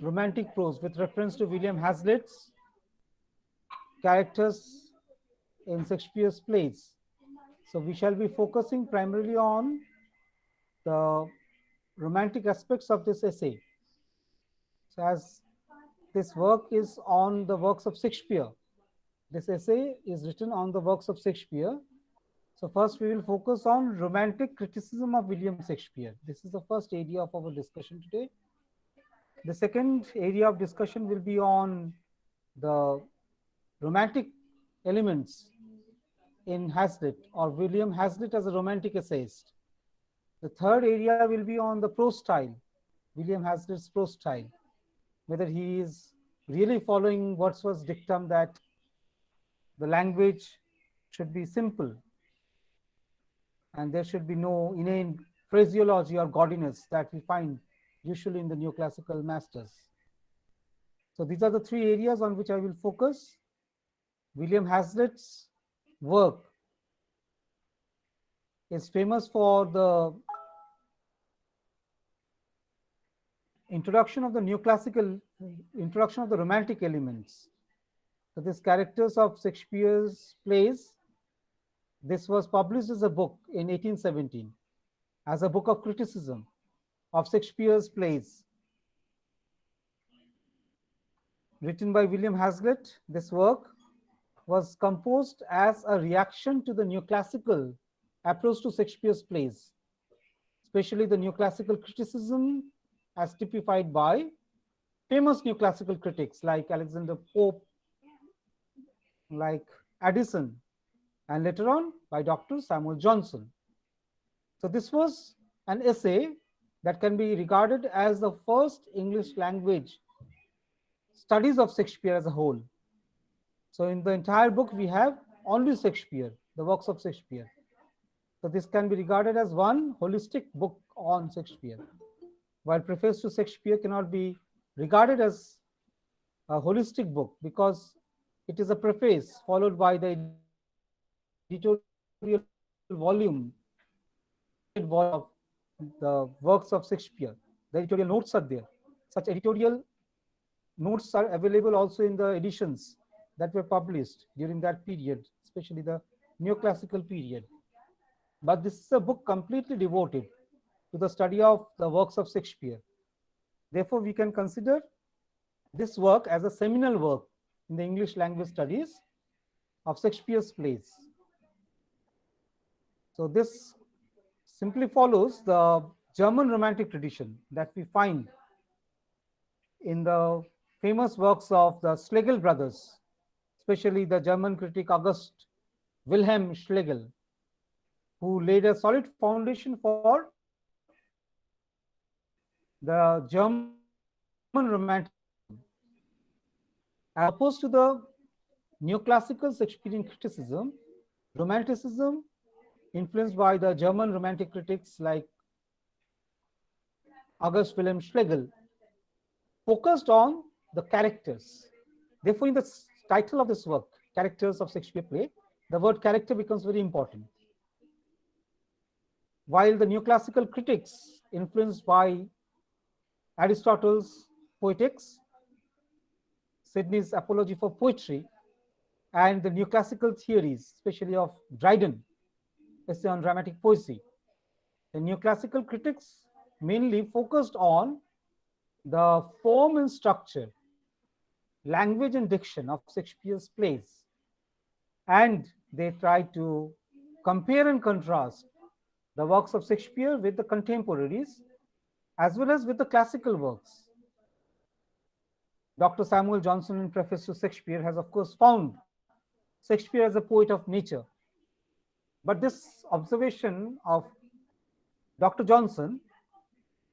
romantic prose with reference to William Hazlitt's characters in Shakespeare's plays. So we shall be focusing primarily on the romantic aspects of this essay. So as this work is on the works of Shakespeare, this essay is written on the works of Shakespeare. So first we will focus on romantic criticism of William Shakespeare. This is the first area of our discussion today. The second area of discussion will be on the romantic elements in Hazlitt or William Hazlitt as a romantic essayist. The third area will be on the prose style, William Hazlitt's prose style, whether he is really following Wordsworth's dictum that the language should be simple and there should be no inane phraseology or gaudiness that we find usually in the neoclassical masters. So these are the three areas on which I will focus. William Hazlitt's work is famous for the introduction of the neoclassical, introduction of the romantic elements. So these characters of Shakespeare's plays, this was published as a book in 1817, as a book of criticism of Shakespeare's plays. Written by William Hazlitt, this work was composed as a reaction to the neoclassical approach to Shakespeare's plays, especially the neoclassical criticism as typified by famous neoclassical critics like Alexander Pope, like Addison, and later on by Dr. Samuel Johnson. So this was an essay that can be regarded as the first English language studies of Shakespeare as a whole. So in the entire book, we have only Shakespeare, the works of Shakespeare. So this can be regarded as one holistic book on Shakespeare, while Preface to Shakespeare cannot be regarded as a holistic book because it is a preface followed by the editorial volume of the works of Shakespeare. The editorial notes are there. Such editorial notes are available also in the editions that were published during that period, especially the neoclassical period. But this is a book completely devoted to the study of the works of Shakespeare. Therefore, we can consider this work as a seminal work in the English language studies of Shakespeare's plays. So this simply follows the German romantic tradition that we find in the famous works of the Schlegel brothers, especially the German critic August Wilhelm Schlegel, who laid a solid foundation for the German romantic, as opposed to the neoclassical Shakespearean criticism. Romanticism, influenced by the German romantic critics like August Wilhelm Schlegel, focused on the characters. Therefore, in the title of this work, Characters of Shakespeare Play, the word character becomes very important. While the neoclassical critics, influenced by Aristotle's Poetics, Sidney's Apology for Poetry, and the neoclassical theories, especially of Dryden, essay on dramatic poesy, the neoclassical critics mainly focused on the form and structure, language and diction of Shakespeare's plays, and they tried to compare and contrast the works of Shakespeare with the contemporaries as well as with the classical works. Dr. Samuel Johnson, in Preface to Shakespeare, has of course found Shakespeare as a poet of nature. But this observation of Dr. Johnson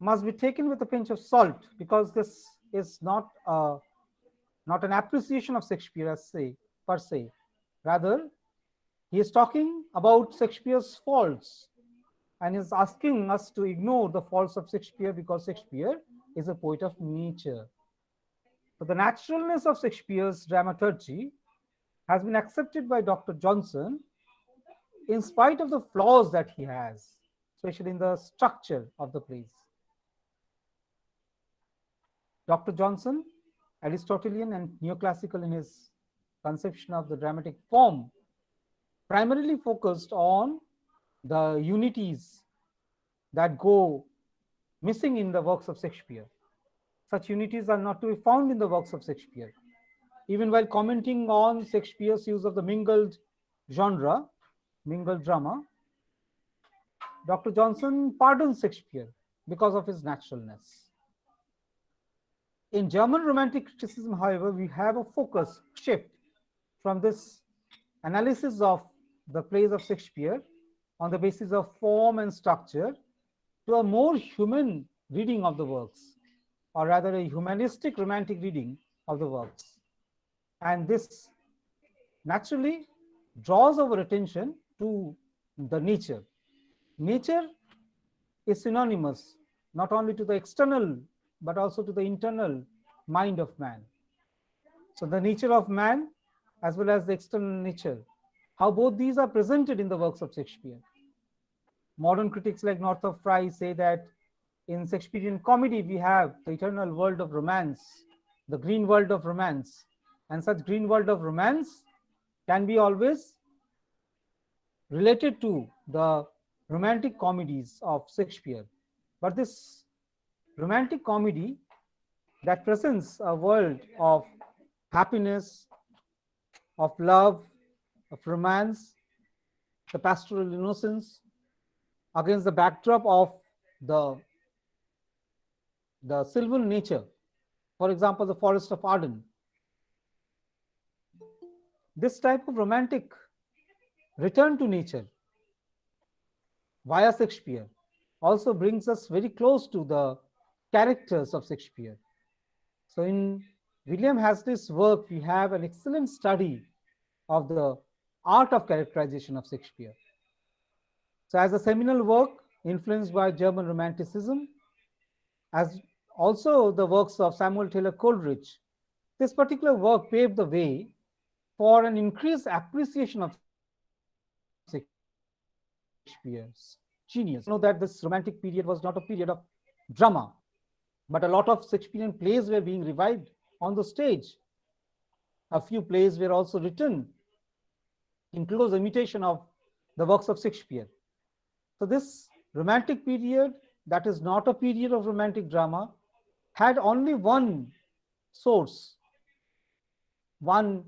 must be taken with a pinch of salt, because this is not an appreciation of Shakespeare as per se. Rather, he is talking about Shakespeare's faults and is asking us to ignore the faults of Shakespeare because Shakespeare is a poet of nature. So the naturalness of Shakespeare's dramaturgy has been accepted by Dr. Johnson in spite of the flaws that he has, especially in the structure of the plays. Dr. Johnson, Aristotelian and neoclassical in his conception of the dramatic form, primarily focused on the unities that go missing in the works of Shakespeare. Such unities are not to be found in the works of Shakespeare. Even while commenting on Shakespeare's use of the mingled genre, mingled drama, Dr. Johnson pardons Shakespeare because of his naturalness. In German Romantic criticism, however, we have a focus shift from this analysis of the plays of Shakespeare on the basis of form and structure to a more human reading of the works, or rather a humanistic romantic reading of the works. And this naturally draws our attention to the nature. Nature is synonymous not only to the external but also to the internal mind of man. So the nature of man as well as the external nature, how both these are presented in the works of Shakespeare. Modern critics like Northrop Frye say that in Shakespearean comedy we have the eternal world of romance, the green world of romance, and such green world of romance can be always related to the romantic comedies of Shakespeare. But this romantic comedy that presents a world of happiness, of love, of romance, the pastoral innocence, against the backdrop of the sylvan nature, for example, the Forest of Arden. This type of romantic return to nature via Shakespeare also brings us very close to the characters of Shakespeare. So in William Hazlitt's work, we have an excellent study of the art of characterization of Shakespeare. So as a seminal work influenced by German Romanticism, as also the works of Samuel Taylor Coleridge, this particular work paved the way for an increased appreciation of Shakespeare's genius. Know that this romantic period was not a period of drama, but a lot of Shakespearean plays were being revived on the stage. A few plays were also written in close imitation of the works of Shakespeare. So this romantic period, that is not a period of romantic drama, had only one source, one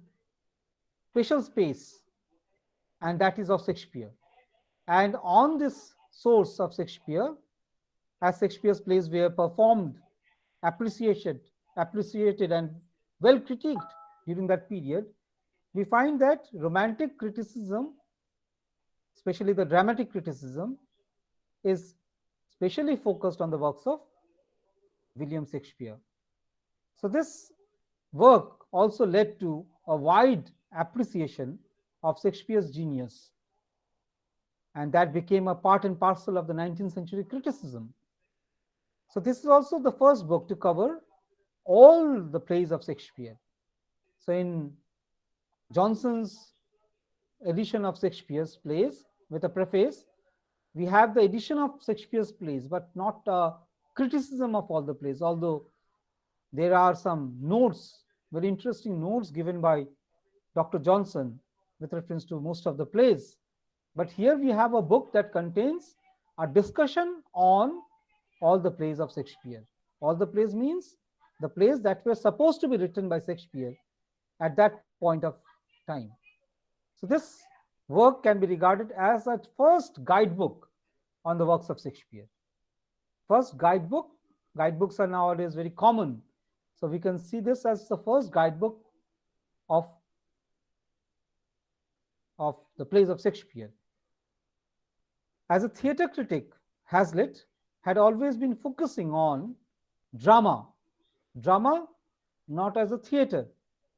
special space, and that is of Shakespeare. And on this source of Shakespeare, as Shakespeare's plays were performed, appreciated and well critiqued during that period, we find that romantic criticism, especially the dramatic criticism, is specially focused on the works of William Shakespeare. So this work also led to a wide appreciation of Shakespeare's genius, and that became a part and parcel of the 19th century criticism. So this is also the first book to cover all the plays of Shakespeare. So in Johnson's edition of Shakespeare's plays with a preface, we have the edition of Shakespeare's plays, but not a criticism of all the plays, although there are some notes, very interesting notes given by Dr. Johnson with reference to most of the plays. But here we have a book that contains a discussion on all the plays of Shakespeare. All the plays means the plays that were supposed to be written by Shakespeare at that point of time. So this work can be regarded as a first guidebook on the works of Shakespeare. First guidebook. Guidebooks are nowadays very common. So we can see this as the first guidebook of the plays of Shakespeare. As a theatre critic, Hazlitt had always been focusing on drama. Drama not as a theatre,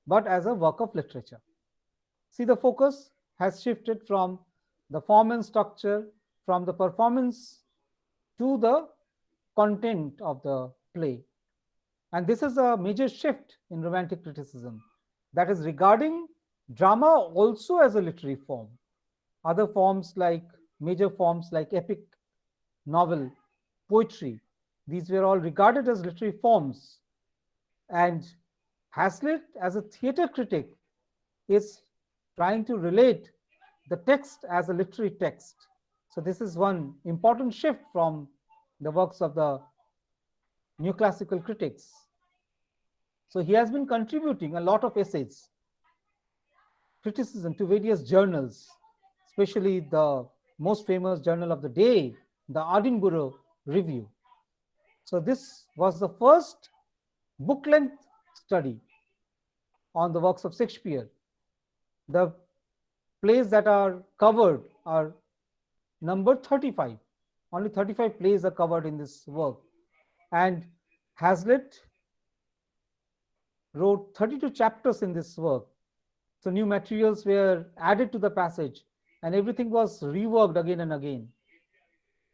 but as a work of literature. See, the focus has shifted from the form and structure, from the performance to the content of the play. And this is a major shift in romantic criticism, that is regarding drama also as a literary form. Other forms like major forms like epic, novel, poetry, these were all regarded as literary forms. And Hazlitt, as a theatre critic, is trying to relate the text as a literary text. So, this is one important shift from the works of the neoclassical critics. So, he has been contributing a lot of essays, criticism to various journals, especially the most famous journal of the day, the Edinburgh Review. So, this was the first book length study on the works of Shakespeare. The plays that are covered are number 35. Only 35 plays are covered in this work. And Hazlitt wrote 32 chapters in this work. So new materials were added to the passage and everything was reworked again and again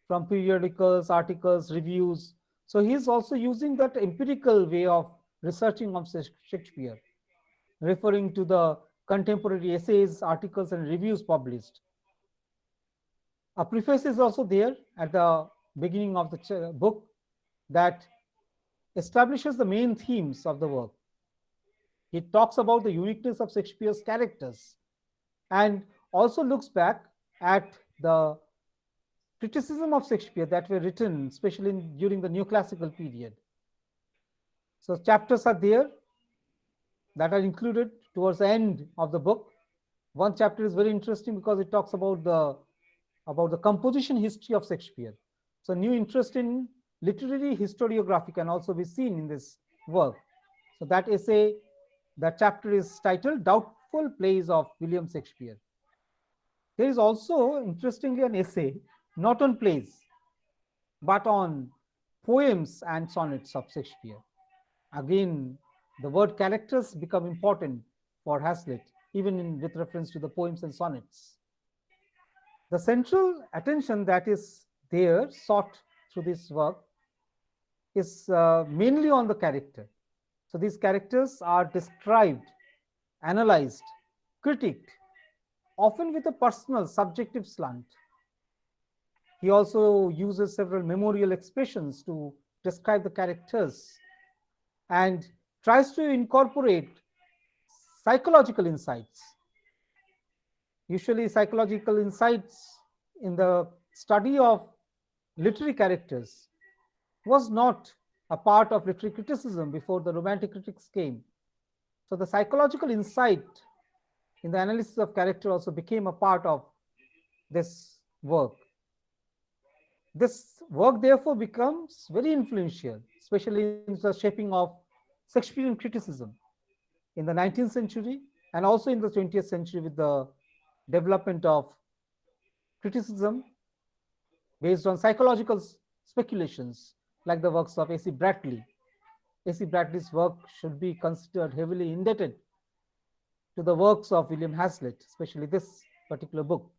from periodicals, articles, reviews. So he is also using that empirical way of researching of Shakespeare, referring to the contemporary essays, articles, and reviews published. A preface is also there at the beginning of the book that establishes the main themes of the work. It talks about the uniqueness of Shakespeare's characters and also looks back at the criticism of Shakespeare that were written, especially during the neoclassical period. So chapters are there that are included towards the end of the book. One chapter is very interesting because it talks about the composition history of Shakespeare. So new interest in literary historiography can also be seen in this work. So that essay, that chapter is titled Doubtful Plays of William Shakespeare. There is also, interestingly, an essay not on plays, but on poems and sonnets of Shakespeare. Again, the word characters become important for Hazlitt, even with reference to the poems and sonnets. The central attention that is there sought through this work is mainly on the character. So these characters are described, analyzed, critiqued, often with a personal, subjective slant. He also uses several memorial expressions to describe the characters and tries to incorporate psychological insights. Usually, psychological insights in the study of literary characters was not a part of literary criticism before the Romantic critics came. So, the psychological insight in the analysis of character also became a part of this work. This work, therefore, becomes very influential, especially in the shaping of Shakespearean criticism in the 19th century and also in the 20th century with the development of criticism based on psychological speculations like the works of A.C. Bradley. A.C. Bradley's work should be considered heavily indebted to the works of William Hazlitt, especially this particular book.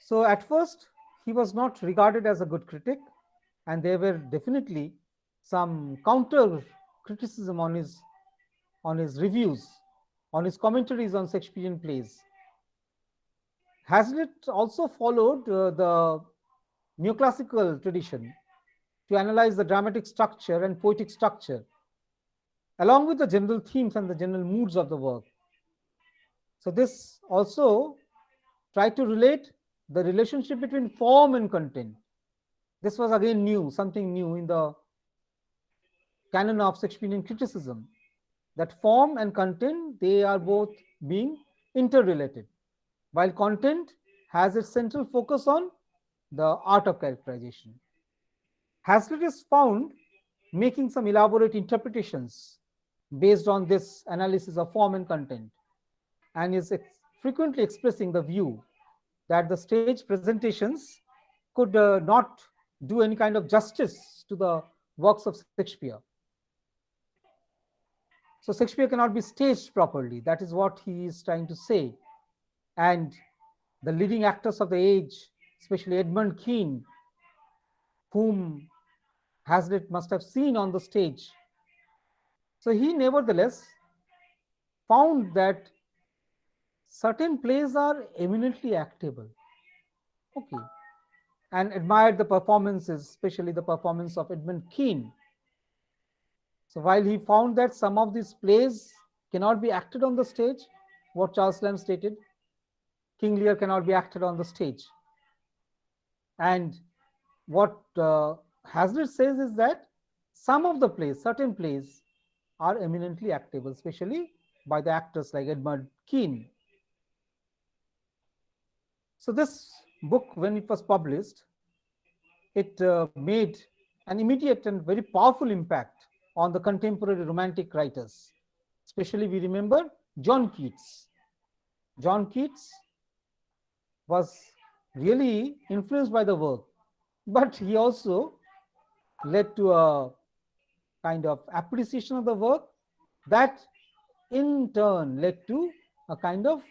So at first, he was not regarded as a good critic, and there were definitely some counter criticism on his reviews, on his commentaries on Shakespearean plays. Hazlitt also followed the neoclassical tradition to analyze the dramatic structure and poetic structure, along with the general themes and the general moods of the work. So this also tried to relate the relationship between form and content. This was again new, something new in the canon of Shakespearean criticism, that form and content, they are both being interrelated, while content has its central focus on the art of characterization. Hazlitt is found making some elaborate interpretations based on this analysis of form and content, and is frequently expressing the view that the stage presentations could not do any kind of justice to the works of Shakespeare. So Shakespeare cannot be staged properly. That is what he is trying to say. And the leading actors of the age, especially Edmund Kean, whom Hazlitt must have seen on the stage. So he nevertheless found that certain plays are eminently actable. Okay. And admired the performances, especially the performance of Edmund Kean. So while he found that some of these plays cannot be acted on the stage, what Charles Lamb stated, King Lear cannot be acted on the stage. And what Hazlitt says is that some of the plays, certain plays, are eminently actable, especially by the actors like Edmund Kean. So this book, when it was published, it made an immediate and very powerful impact on the contemporary romantic writers. Especially we remember John Keats. John Keats was really influenced by the work, but he also led to a kind of appreciation of the work that in turn led to a kind of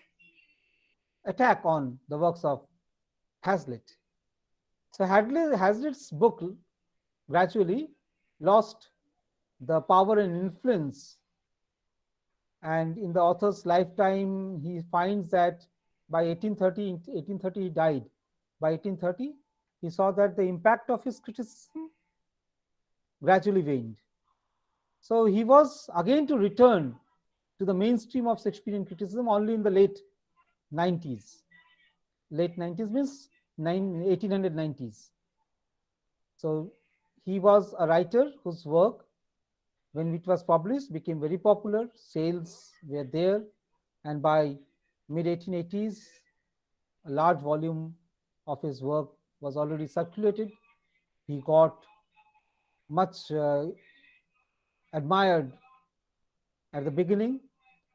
attack on the works of Hazlitt. So Hazlitt's book gradually lost the power and influence, and in the author's lifetime he finds that by 1830 he died. By 1830 he saw that the impact of his criticism gradually waned. So he was again to return to the mainstream of Shakespearean criticism only in the late 90s. Late 90s means 1890s. So he was a writer whose work, when it was published, became very popular. Sales were there, and by mid 1880s, a large volume of his work was already circulated. He got much admired at the beginning,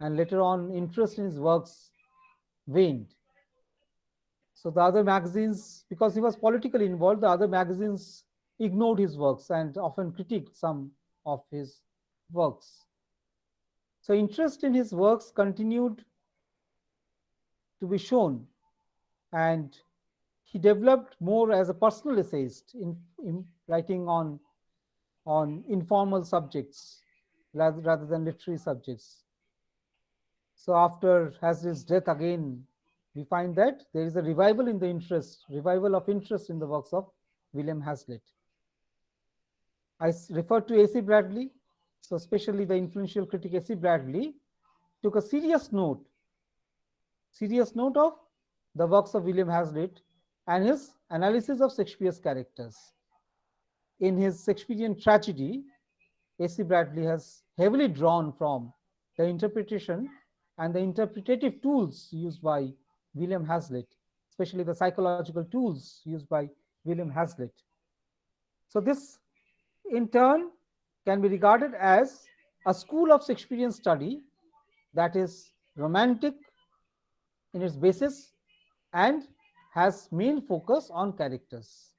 and later on interest in his works waned. So the other magazines, because he was politically involved, the other magazines ignored his works and often critiqued some of his works. So interest in his works continued to be shown, and he developed more as a personal essayist in writing on informal subjects rather than literary subjects. So after Hazlitt's death, again, we find that there is a revival of interest in the works of William Hazlitt. I referred to A.C. Bradley. So especially the influential critic A.C. Bradley took a serious note of the works of William Hazlitt and his analysis of Shakespeare's characters. In his Shakespearean tragedy, A.C. Bradley has heavily drawn from the interpretation and the interpretative tools used by William Hazlitt, especially the psychological tools used by William Hazlitt. So this, in turn, can be regarded as a school of Shakespearean study that is romantic in its basis and has main focus on characters.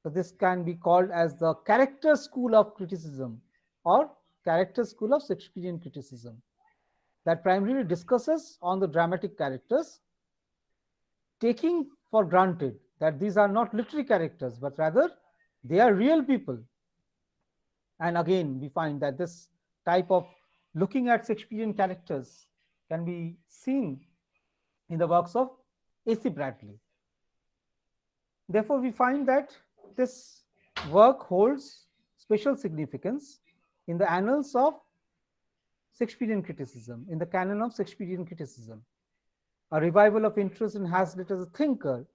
So this can be called as the character school of criticism or character school of Shakespearean criticism, that primarily discusses on the dramatic characters, taking for granted that these are not literary characters, but rather they are real people. And again, we find that this type of looking at Shakespearean characters can be seen in the works of A.C. Bradley. Therefore, we find that this work holds special significance in the annals of Shakespearean criticism, in the canon of Shakespearean criticism. A revival of interest in Hazlitt as a thinker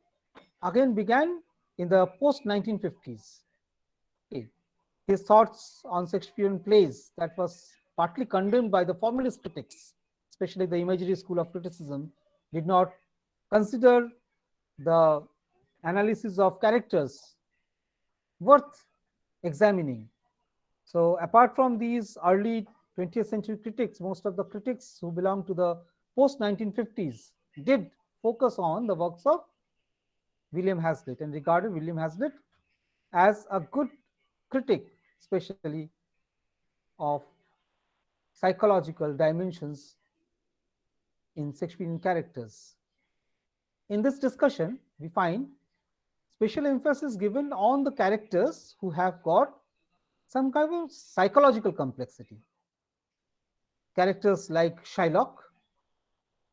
again began in the post-1950s. Okay. His thoughts on Shakespearean plays that was partly condemned by the formalist critics, especially the imagery school of criticism, did not consider the analysis of characters worth examining. So apart from these early 20th century critics, most of the critics who belong to the post-1950s did focus on the works of William Hazlitt and regarded William Hazlitt as a good critic, especially of psychological dimensions in Shakespearean characters. In this discussion, we find special emphasis given on the characters who have got some kind of psychological complexity. Characters like Shylock,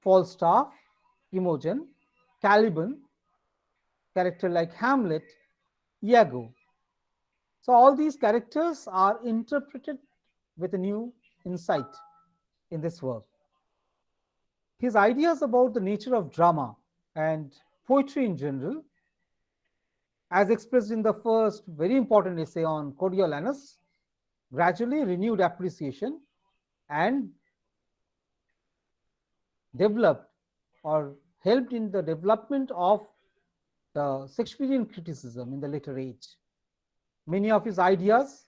Falstaff, Imogen, Caliban, character like Hamlet, Iago. So all these characters are interpreted with a new insight in this work. His ideas about the nature of drama and poetry in general, as expressed in the first very important essay on Coriolanus, gradually renewed appreciation and developed or helped in the development of the Shakespearean criticism in the later age. Many of his ideas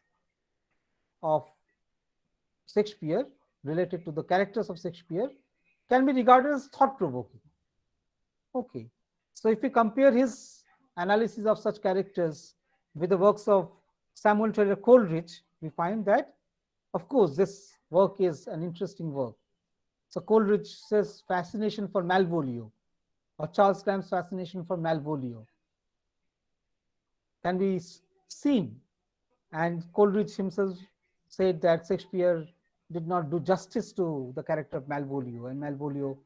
of Shakespeare related to the characters of Shakespeare can be regarded as thought-provoking. Okay, so if we compare his analysis of such characters with the works of Samuel Taylor Coleridge, we find that, of course, this work is an interesting work. So Coleridge's fascination for Malvolio, or Charles Lamb's fascination for Malvolio, can be seen. And Coleridge himself said that Shakespeare did not do justice to the character of Malvolio, and Malvolio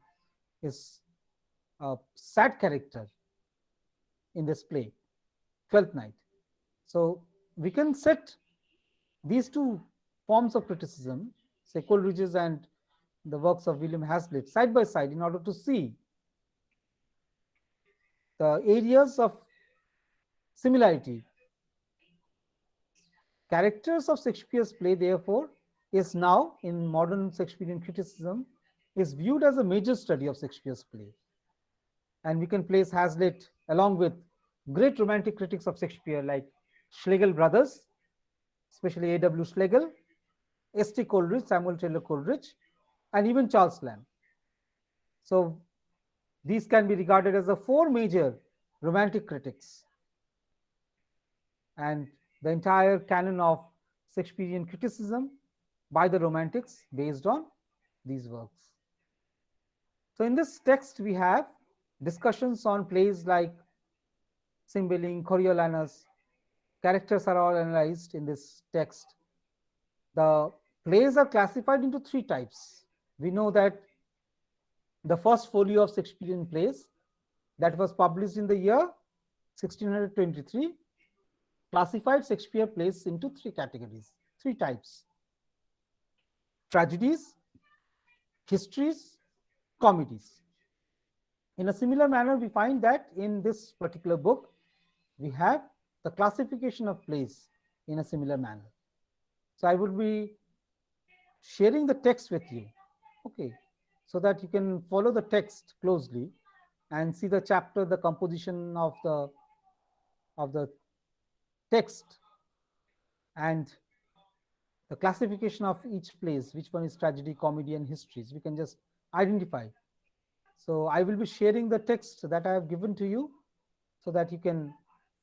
is a sad character in this play, Twelfth Night. So we can set these two forms of criticism, say Coleridge's and the works of William Hazlitt, side by side in order to see the areas of similarity. Characters of Shakespeare's play, therefore, is now in modern Shakespearean criticism is viewed as a major study of Shakespeare's play. And we can place Hazlitt along with great romantic critics of Shakespeare like Schlegel brothers, especially A.W. Schlegel, S.T. Coleridge, Samuel Taylor Coleridge, and even Charles Lamb. So these can be regarded as the four major romantic critics. And the entire canon of Shakespearean criticism by the Romantics based on these works. So in this text, we have discussions on plays like Cymbeline, Coriolanus. Characters are all analyzed in this text. The plays are classified into three types. We know that the first folio of Shakespearean plays that was published in the year 1623 classified Shakespeare plays into three categories, three types: tragedies, histories, comedies. In a similar manner, we find that in this particular book, we have the classification of plays in a similar manner. So I would be sharing the text with you, okay, so that you can follow the text closely and see the chapter, the composition of the text, and the classification of each plays, which one is tragedy, comedy, and histories. We can just identify. So I will be sharing the text that I have given to you so that you can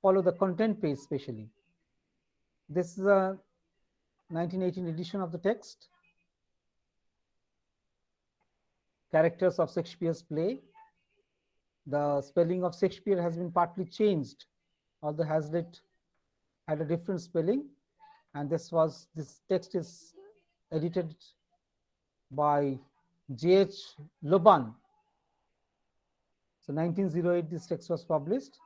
follow the content page specially. This is a 1918 edition of the text. Characters of Shakespeare's play. The spelling of Shakespeare has been partly changed, although Hazlitt had a different spelling, and this text is edited by J.H. Loban. So 1908 this text was published.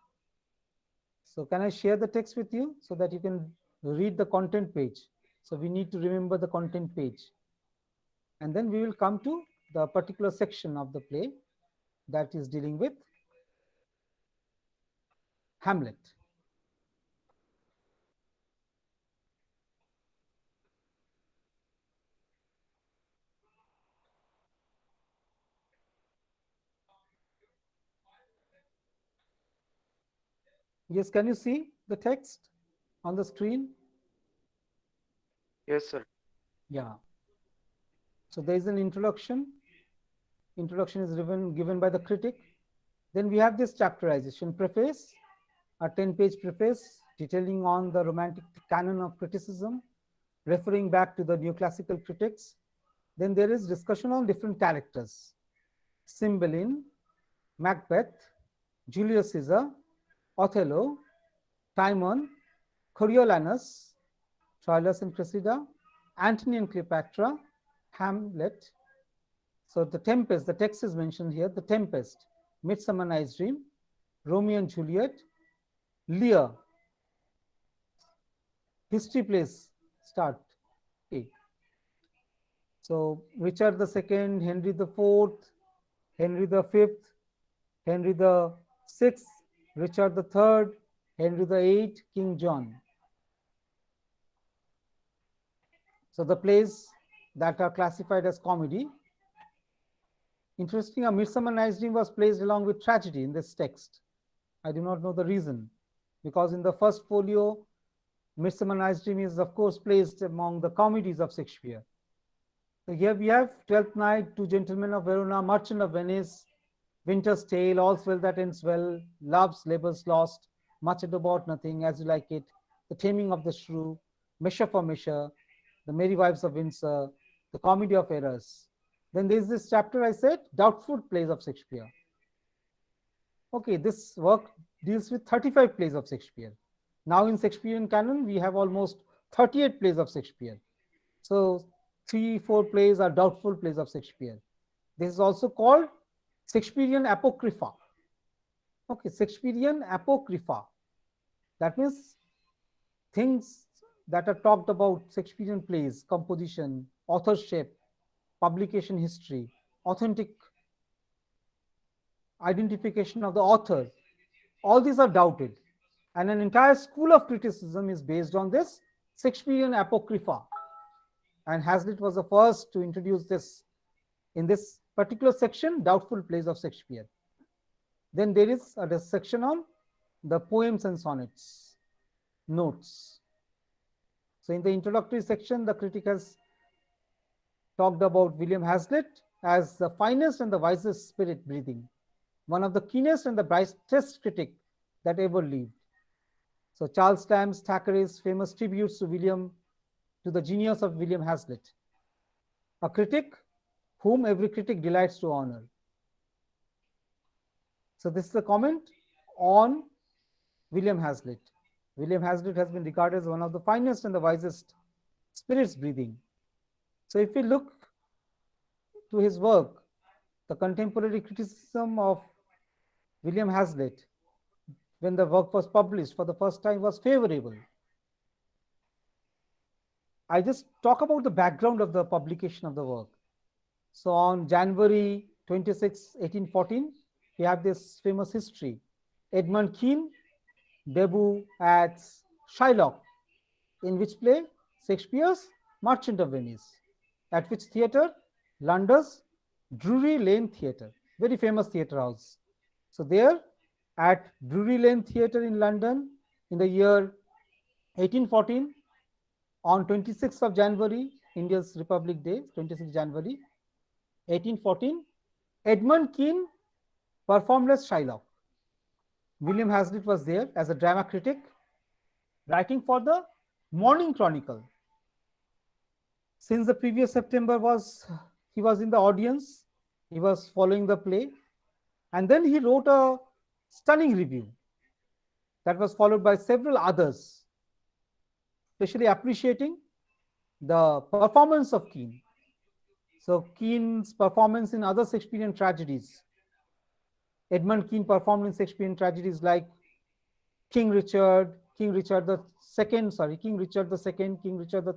So can I share the text with you so that you can read the content page? So we need to remember the content page. And then we will come to the particular section of the play that is dealing with Hamlet. Yes, can you see the text on the screen? Yes, sir. Yeah. So there is an introduction. Introduction is given by the critic. Then we have this chapterization preface, a 10-page preface detailing on the romantic canon of criticism, referring back to the neoclassical critics. Then there is discussion on different characters: Cymbeline, Macbeth, Julius Caesar, Othello, Timon, Coriolanus, Troilus and Cressida, Antony and Cleopatra, Hamlet. So the Tempest, the text is mentioned here, the Tempest, Midsummer Night's Dream, Romeo and Juliet, Lear, history plays start. Okay. So Richard II, Henry IV, Henry V, Henry VI, Richard III, Henry VIII, King John. So the plays that are classified as comedy. Interesting, A Midsummer Night's Dream was placed along with tragedy in this text. I do not know the reason, because in the first folio, Midsummer Night's Dream is of course placed among the comedies of Shakespeare. So here we have Twelfth Night, Two Gentlemen of Verona, Merchant of Venice, Winter's Tale, All's Well That Ends Well, Love's Labour's Lost, Much Ado About Nothing, As You Like It, The Taming of the Shrew, Measure for Measure, The Merry Wives of Windsor, The Comedy of Errors. Then there is this chapter I said, Doubtful Plays of Shakespeare. Okay, this work deals with 35 plays of Shakespeare. Now in Shakespearean canon, we have almost 38 plays of Shakespeare. So 3-4 plays are doubtful plays of Shakespeare. This is also called Shakespearean Apocrypha. Okay, Shakespearean Apocrypha. That means things that are talked about Shakespearean plays, composition, authorship, publication history, authentic identification of the author. All these are doubted. And an entire school of criticism is based on this Shakespearean Apocrypha. And Hazlitt was the first to introduce this in this particular section, Doubtful Plays of Shakespeare. Then there is a section on the poems and sonnets, notes. So in the introductory section, the critic has talked about William Hazlitt as the finest and the wisest spirit breathing, one of the keenest and the brightest critic that ever lived. So Charles Lamb's Thackeray's famous tributes to the genius of William Hazlitt, a critic whom every critic delights to honor. So this is a comment on William Hazlitt. William Hazlitt has been regarded as one of the finest and the wisest spirits breathing. So if we look to his work, the contemporary criticism of William Hazlitt, when the work was published for the first time, was favorable. I just talk about the background of the publication of the work. So on January 26, 1814, we have this famous history. Edmund Kean debut at Shylock, in which play? Shakespeare's Merchant of Venice. At which theatre? London's Drury Lane Theatre, very famous theatre house. So there at Drury Lane Theatre in London in the year 1814, on 26th of January, India's Republic Day, 26th January 1814, Edmund Kean performed as Shylock. William Hazlitt was there as a drama critic, writing for the Morning Chronicle. Since the previous September he was in the audience, he was following the play, and then he wrote a stunning review that was followed by several others, especially appreciating the performance of Kean. So Kean's performance in other Shakespearean tragedies. Edmund Kean performed in Shakespearean tragedies like King Richard II, King Richard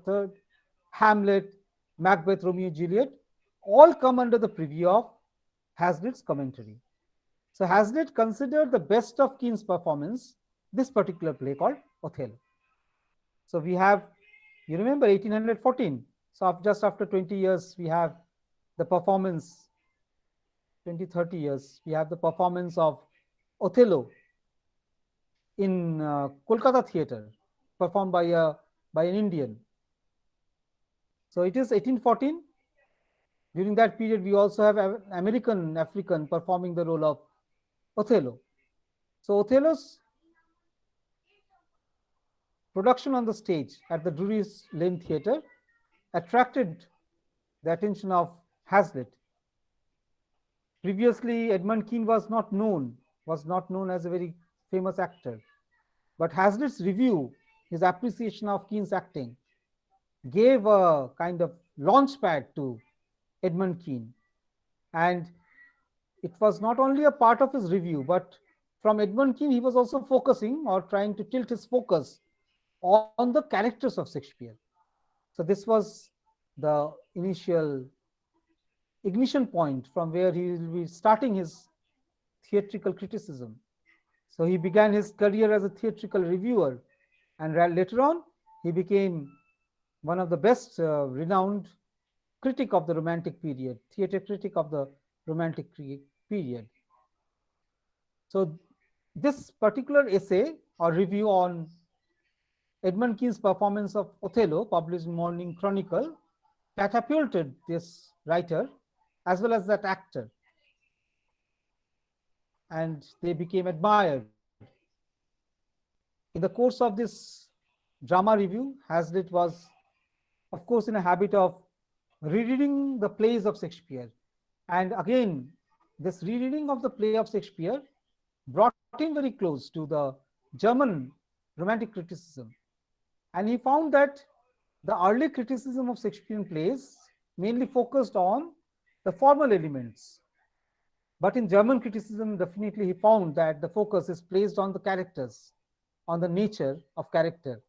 III, Hamlet, Macbeth, Romeo and Juliet, all come under the preview of Hazlitt's commentary. So Hazlitt considered the best of Kean's performance this particular play called Othello. So we have, you remember 1814. So just after 20 years, we have the performance, 20, 30 years, we have the performance of Othello in Kolkata theatre, performed by an Indian. So it is 1814. During that period, we also have an American African performing the role of Othello. So Othello's production on the stage at the Drury Lane Theatre attracted the attention of Hazlitt. Previously, Edmund Kean was not known as a very famous actor. But Hazlitt's review, his appreciation of Kean's acting, gave a kind of launch pad to Edmund Kean. And it was not only a part of his review, but from Edmund Kean, he was also focusing or trying to tilt his focus on the characters of Shakespeare. So this was the initial ignition point from where he will be starting his theatrical criticism. So he began his career as a theatrical reviewer, and later on, he became one of the best renowned critic of the Romantic period, theatre critic of the Romantic period. So this particular essay or review on Edmund Kean's performance of Othello, published in Morning Chronicle, catapulted this writer as well as that actor, and they became admired. In the course of this drama review, Hazlitt was, of course, in a habit of rereading the plays of Shakespeare. And again, this rereading of the play of Shakespeare brought him very close to the German Romantic criticism. And he found that the early criticism of Shakespearean plays mainly focused on the formal elements. But in German criticism, definitely he found that the focus is placed on the characters, on the nature of character,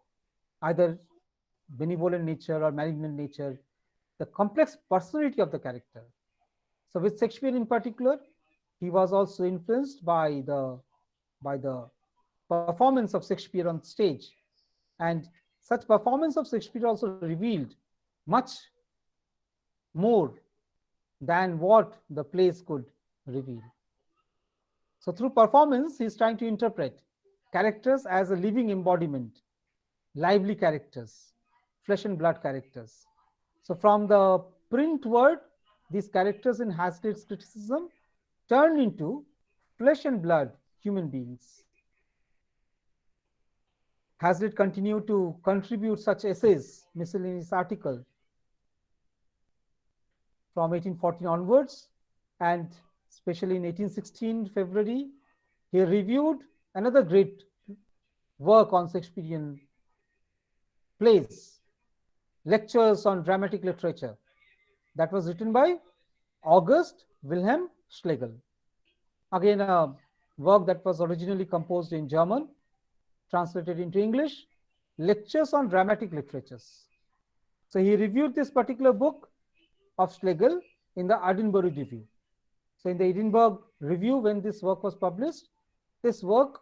either benevolent nature or malignant nature, the complex personality of the character. So with Shakespeare in particular, he was also influenced by the performance of Shakespeare on stage. And such performance of Shakespeare also revealed much more than what the plays could reveal. So through performance, he is trying to interpret characters as a living embodiment, lively characters, flesh and blood characters. So from the print word, these characters in Hazlitt's criticism turned into flesh and blood human beings. Hazlitt continued to contribute such essays, miscellaneous article from 1814 onwards, and especially in 1816 February, he reviewed another great work on Shakespearean plays, Lectures on Dramatic Literature, that was written by August Wilhelm Schlegel. Again, a work that was originally composed in German, translated into English, Lectures on Dramatic Literatures. So he reviewed this particular book of Schlegel in the Edinburgh Review. So in the Edinburgh Review, when this work was published, this work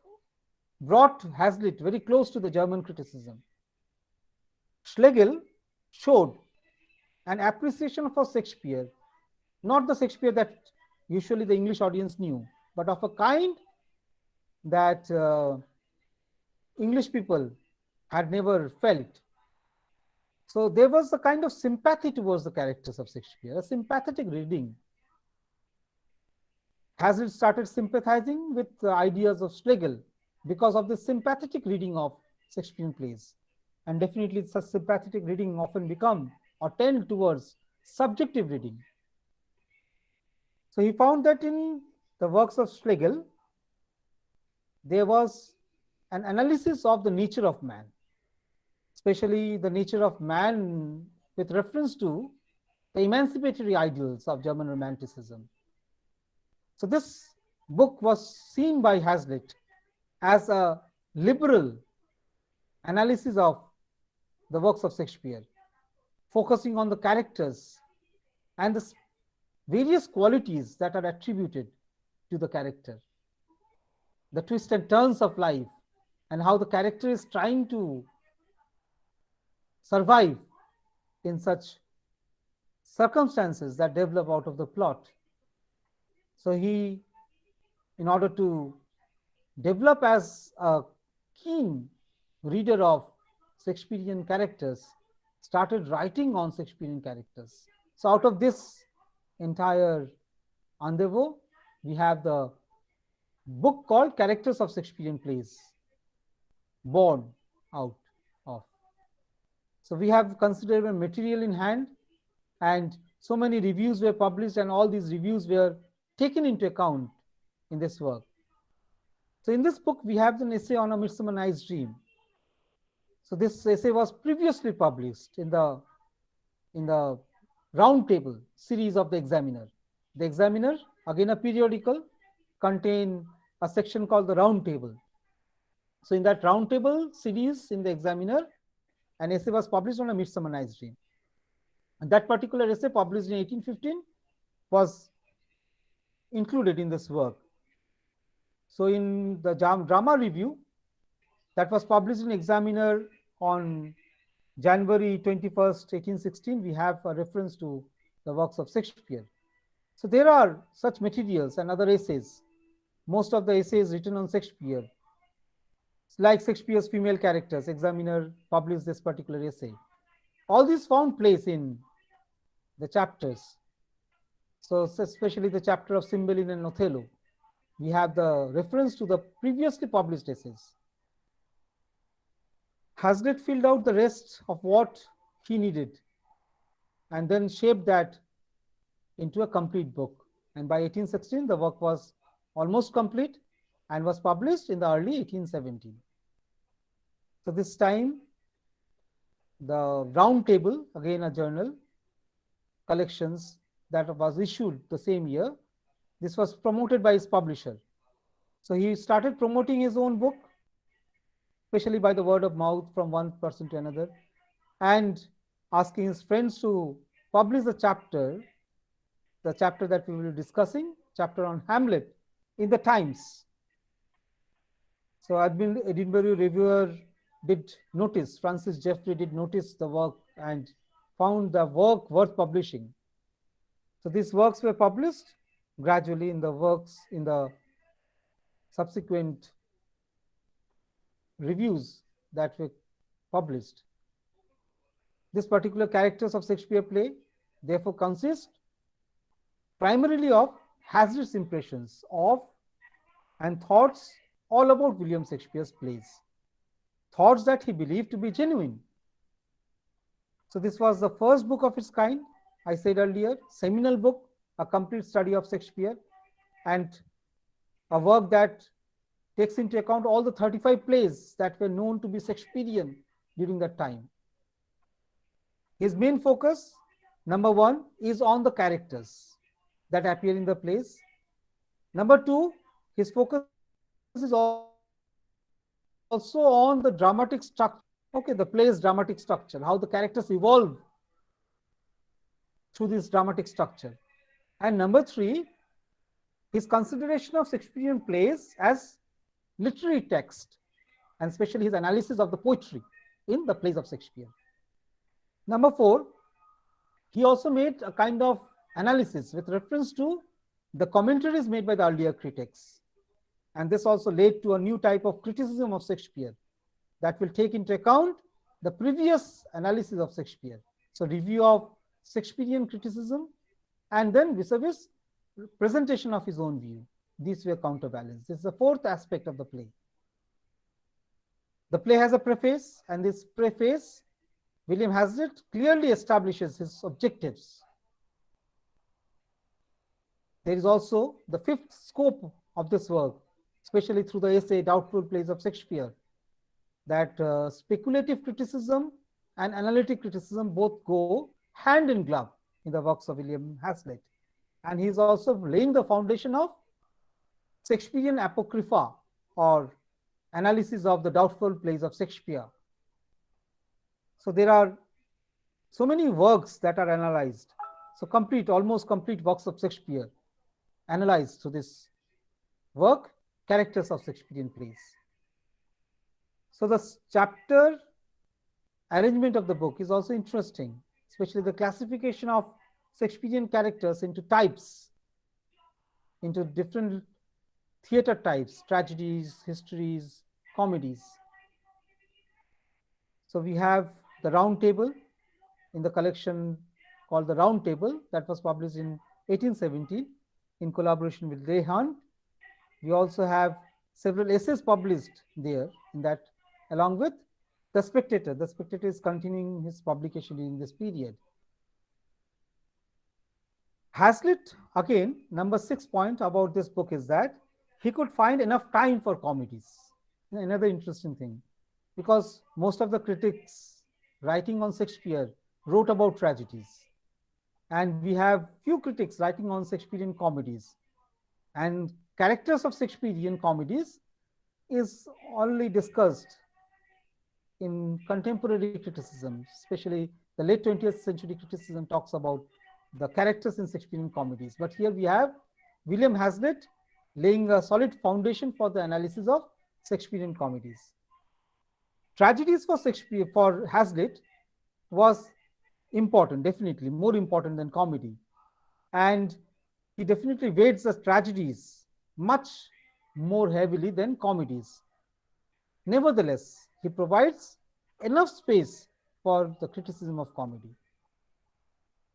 brought Hazlitt very close to the German criticism. Schlegel showed an appreciation for Shakespeare, not the Shakespeare that usually the English audience knew, but of a kind that English people had never felt. So there was a kind of sympathy towards the characters of Shakespeare, a sympathetic reading. Hazlitt started sympathizing with the ideas of Schlegel because of the sympathetic reading of Shakespearean plays. And definitely such sympathetic reading often become or tend towards subjective reading. So he found that in the works of Schlegel, there was an analysis of the nature of man, especially the nature of man with reference to the emancipatory ideals of German Romanticism. So this book was seen by Hazlitt as a liberal analysis of the works of Shakespeare, focusing on the characters and the various qualities that are attributed to the character, the twists and turns of life, and how the character is trying to survive in such circumstances that develop out of the plot. So he, in order to develop as a keen reader of Shakespearean characters, started writing on Shakespearean characters. So out of this entire endeavor, we have the book called Characters of Shakespearean Plays born out of. So we have considerable material in hand, and so many reviews were published, and all these reviews were taken into account in this work. So in this book, we have an essay on A Midsummer Night's Dream. So this essay was previously published in the Round Table series of the Examiner. The Examiner, again a periodical, contain a section called the Round Table. So in that Round Table series in the Examiner, an essay was published on A Midsummer Night's Dream. And that particular essay, published in 1815, was included in this work. So in the drama review that was published in Examiner on January 21st, 1816, we have a reference to the works of Shakespeare. So there are such materials and other essays. Most of the essays written on Shakespeare, like Shakespeare's female characters, Examiner published this particular essay. All these found place in the chapters. So especially the chapter of Cymbeline and Othello, we have the reference to the previously published essays. Hazlitt filled out the rest of what he needed and then shaped that into a complete book. And by 1816, the work was almost complete and was published in the early 1817. So this time, the Round Table, again a journal, collections that was issued the same year, this was promoted by his publisher. So he started promoting his own book, especially by the word of mouth from one person to another, and asking his friends to publish the chapter that we will be discussing, chapter on Hamlet, in the Times. So Edinburgh reviewer did notice, Francis Jeffrey did notice the work and found the work worth publishing. So these works were published gradually in the subsequent reviews that were published. This particular characters of Shakespeare play therefore consist primarily of Hazlitt's impressions of and thoughts all about William Shakespeare's plays, thoughts that he believed to be genuine. So this was the first book of its kind, I said earlier, seminal book, a complete study of Shakespeare, and a work that takes into account all the 35 plays that were known to be Shakespearean during that time. His main focus, number one, is on the characters that appear in the plays. Number two, his focus is also on the dramatic structure. Okay, the play's dramatic structure, how the characters evolve through this dramatic structure. And number three, his consideration of Shakespearean plays as literary text, and especially his analysis of the poetry in the plays of Shakespeare. Number four, he also made a kind of analysis with reference to the commentaries made by the earlier critics. And this also led to a new type of criticism of Shakespeare that will take into account the previous analysis of Shakespeare. So review of Shakespearean criticism and then vis-a-vis presentation of his own view. These were counterbalanced. This is the fourth aspect of the play. The play has a preface, and this preface, William Hazlitt clearly establishes his objectives. There is also the fifth scope of this work, especially through the essay Doubtful Plays of Shakespeare, that speculative criticism and analytic criticism both go hand in glove in the works of William Hazlitt. And he is also laying the foundation of Shakespearean Apocrypha, or analysis of the doubtful plays of Shakespeare. So there are so many works that are analyzed. So almost complete works of Shakespeare analyzed through this work, Characters of Shakespearean Plays. So the chapter arrangement of the book is also interesting, especially the classification of Shakespearean characters into types, into different theater types, tragedies, histories, comedies. So we have the Round Table in the collection called the Round Table that was published in 1817 in collaboration with Lear. We also have several essays published there in that, along with The Spectator. The Spectator is continuing his publication in this period. Hazlitt, again, number 6 point about this book is that he could find enough time for comedies. Another interesting thing, because most of the critics writing on Shakespeare wrote about tragedies, and we have few critics writing on Shakespearean comedies, and characters of Shakespearean comedies is only discussed in contemporary criticism, especially the the late 20th century criticism talks about the characters in Shakespearean comedies. But here we have William Hazlitt laying a solid foundation for the analysis of Shakespearean comedies. Tragedies for Shakespeare, for Hazlitt, was important, definitely more important than comedy. And he definitely weights the tragedies much more heavily than comedies. Nevertheless, he provides enough space for the criticism of comedy.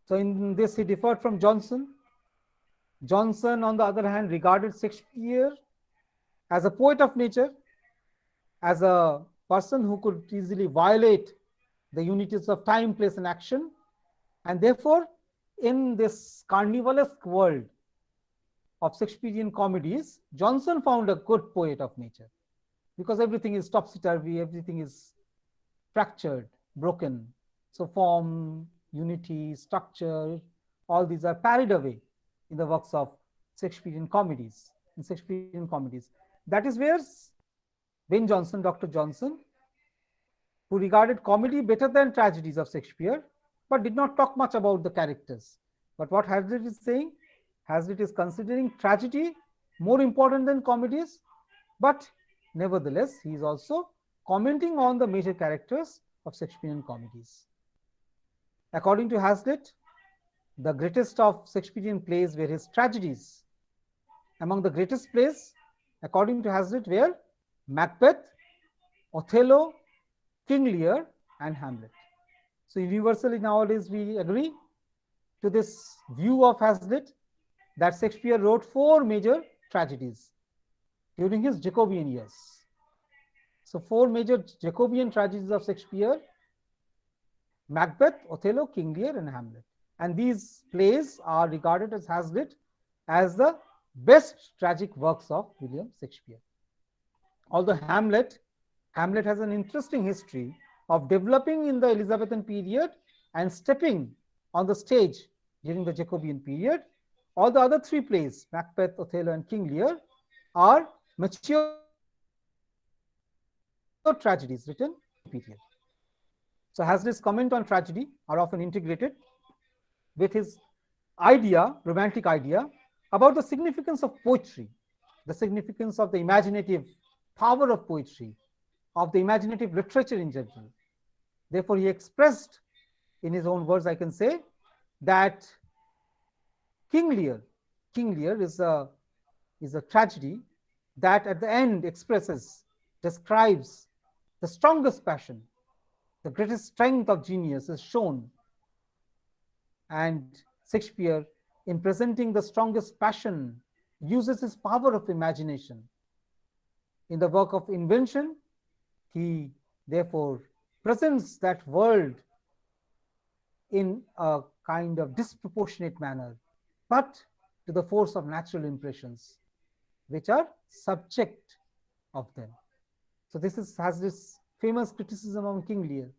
So in this, he differed from Johnson. Johnson, on the other hand, regarded Shakespeare as a poet of nature, as a person who could easily violate the unities of time, place, and action. And therefore, in this carnivalesque world of Shakespearean comedies, Johnson found a good poet of nature, because everything is topsy-turvy, everything is fractured, broken. So form, unity, structure, all these are parried away in the works of Shakespearean comedies. That is where Ben Jonson, Dr. Johnson, who regarded comedy better than tragedies of Shakespeare, but did not talk much about the characters. But what Hazlitt is saying, Hazlitt is considering tragedy more important than comedies, but nevertheless, he is also commenting on the major characters of Shakespearean comedies. According to Hazlitt, the greatest of Shakespearean plays were his tragedies. Among the greatest plays, according to Hazlitt, were Macbeth, Othello, King Lear, and Hamlet. So universally nowadays we agree to this view of Hazlitt that Shakespeare wrote 4 major tragedies during his Jacobean years. So 4 major Jacobean tragedies of Shakespeare: Macbeth, Othello, King Lear, and Hamlet. And these plays are regarded as Hazlitt as the best tragic works of William Shakespeare. Although Hamlet has an interesting history of developing in the Elizabethan period and stepping on the stage during the Jacobean period, all the other 3 plays, Macbeth, Othello, and King Lear, are mature tragedies written in the period. So Hazlitt's comment on tragedy are often integrated with his romantic idea, about the significance of poetry, the significance of the imaginative power of poetry, of the imaginative literature in general. Therefore, he expressed, in his own words, I can say, that King Lear is a tragedy that at the end describes the strongest passion, the greatest strength of genius is shown. And Shakespeare, in presenting the strongest passion, uses his power of imagination. In the work of invention, he therefore presents that world in a kind of disproportionate manner, but to the force of natural impressions, which are subject of them. So this has this famous criticism on King Lear.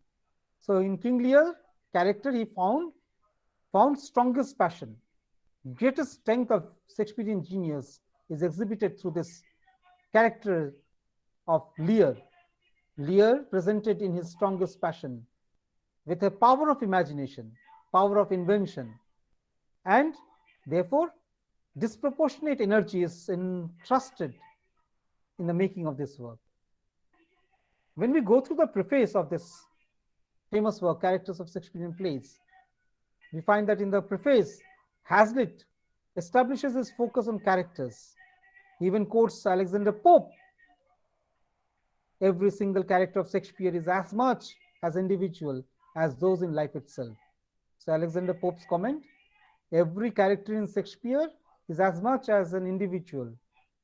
So in King Lear character, he found strongest passion. Greatest strength of Shakespearean genius is exhibited through this character of Lear. Lear presented in his strongest passion with a power of imagination, power of invention, and therefore disproportionate energy is entrusted in the making of this work. When we go through the preface of this famous work, Characters of Shakespearean Plays, we find that in the preface, Hazlitt establishes his focus on characters. He even quotes Alexander Pope. Every single character of Shakespeare is as much as individual as those in life itself. So Alexander Pope's comment, every character in Shakespeare is as much as an individual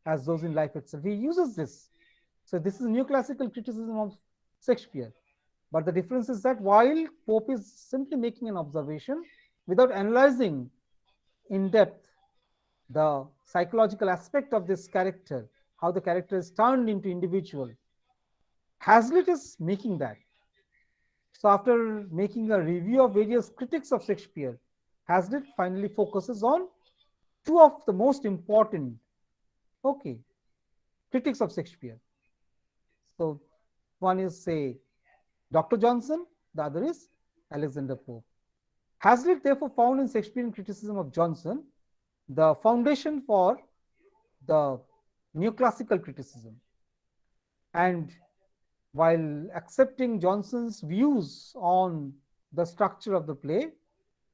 as those in life itself. He uses this. So this is neoclassical criticism of Shakespeare. But the difference is that while Pope is simply making an observation without analyzing in depth the psychological aspect of this character, how the character is turned into individual, Hazlitt is making that. So after making a review of various critics of Shakespeare, Hazlitt finally focuses on 2 of the most important critics of Shakespeare. So one is, say, Dr. Johnson, the other is Alexander Pope. Hazlitt therefore found in Shakespearean criticism of Johnson the foundation for the neoclassical criticism. And while accepting Johnson's views on the structure of the play,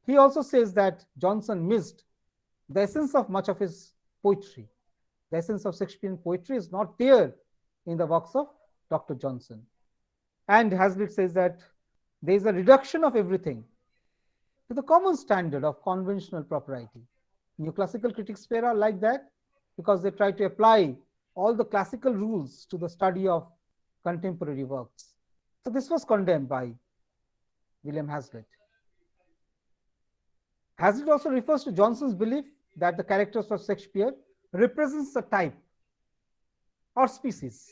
he also says that Johnson missed the essence of much of his poetry. The essence of Shakespearean poetry is not there in the works of Dr. Johnson. And Hazlitt says that there is a reduction of everything to the common standard of conventional propriety. Neoclassical critics are like that because they try to apply all the classical rules to the study of contemporary works. So this was condemned by William Hazlitt. Hazlitt also refers to Johnson's belief that the characters of Shakespeare represents a type or species.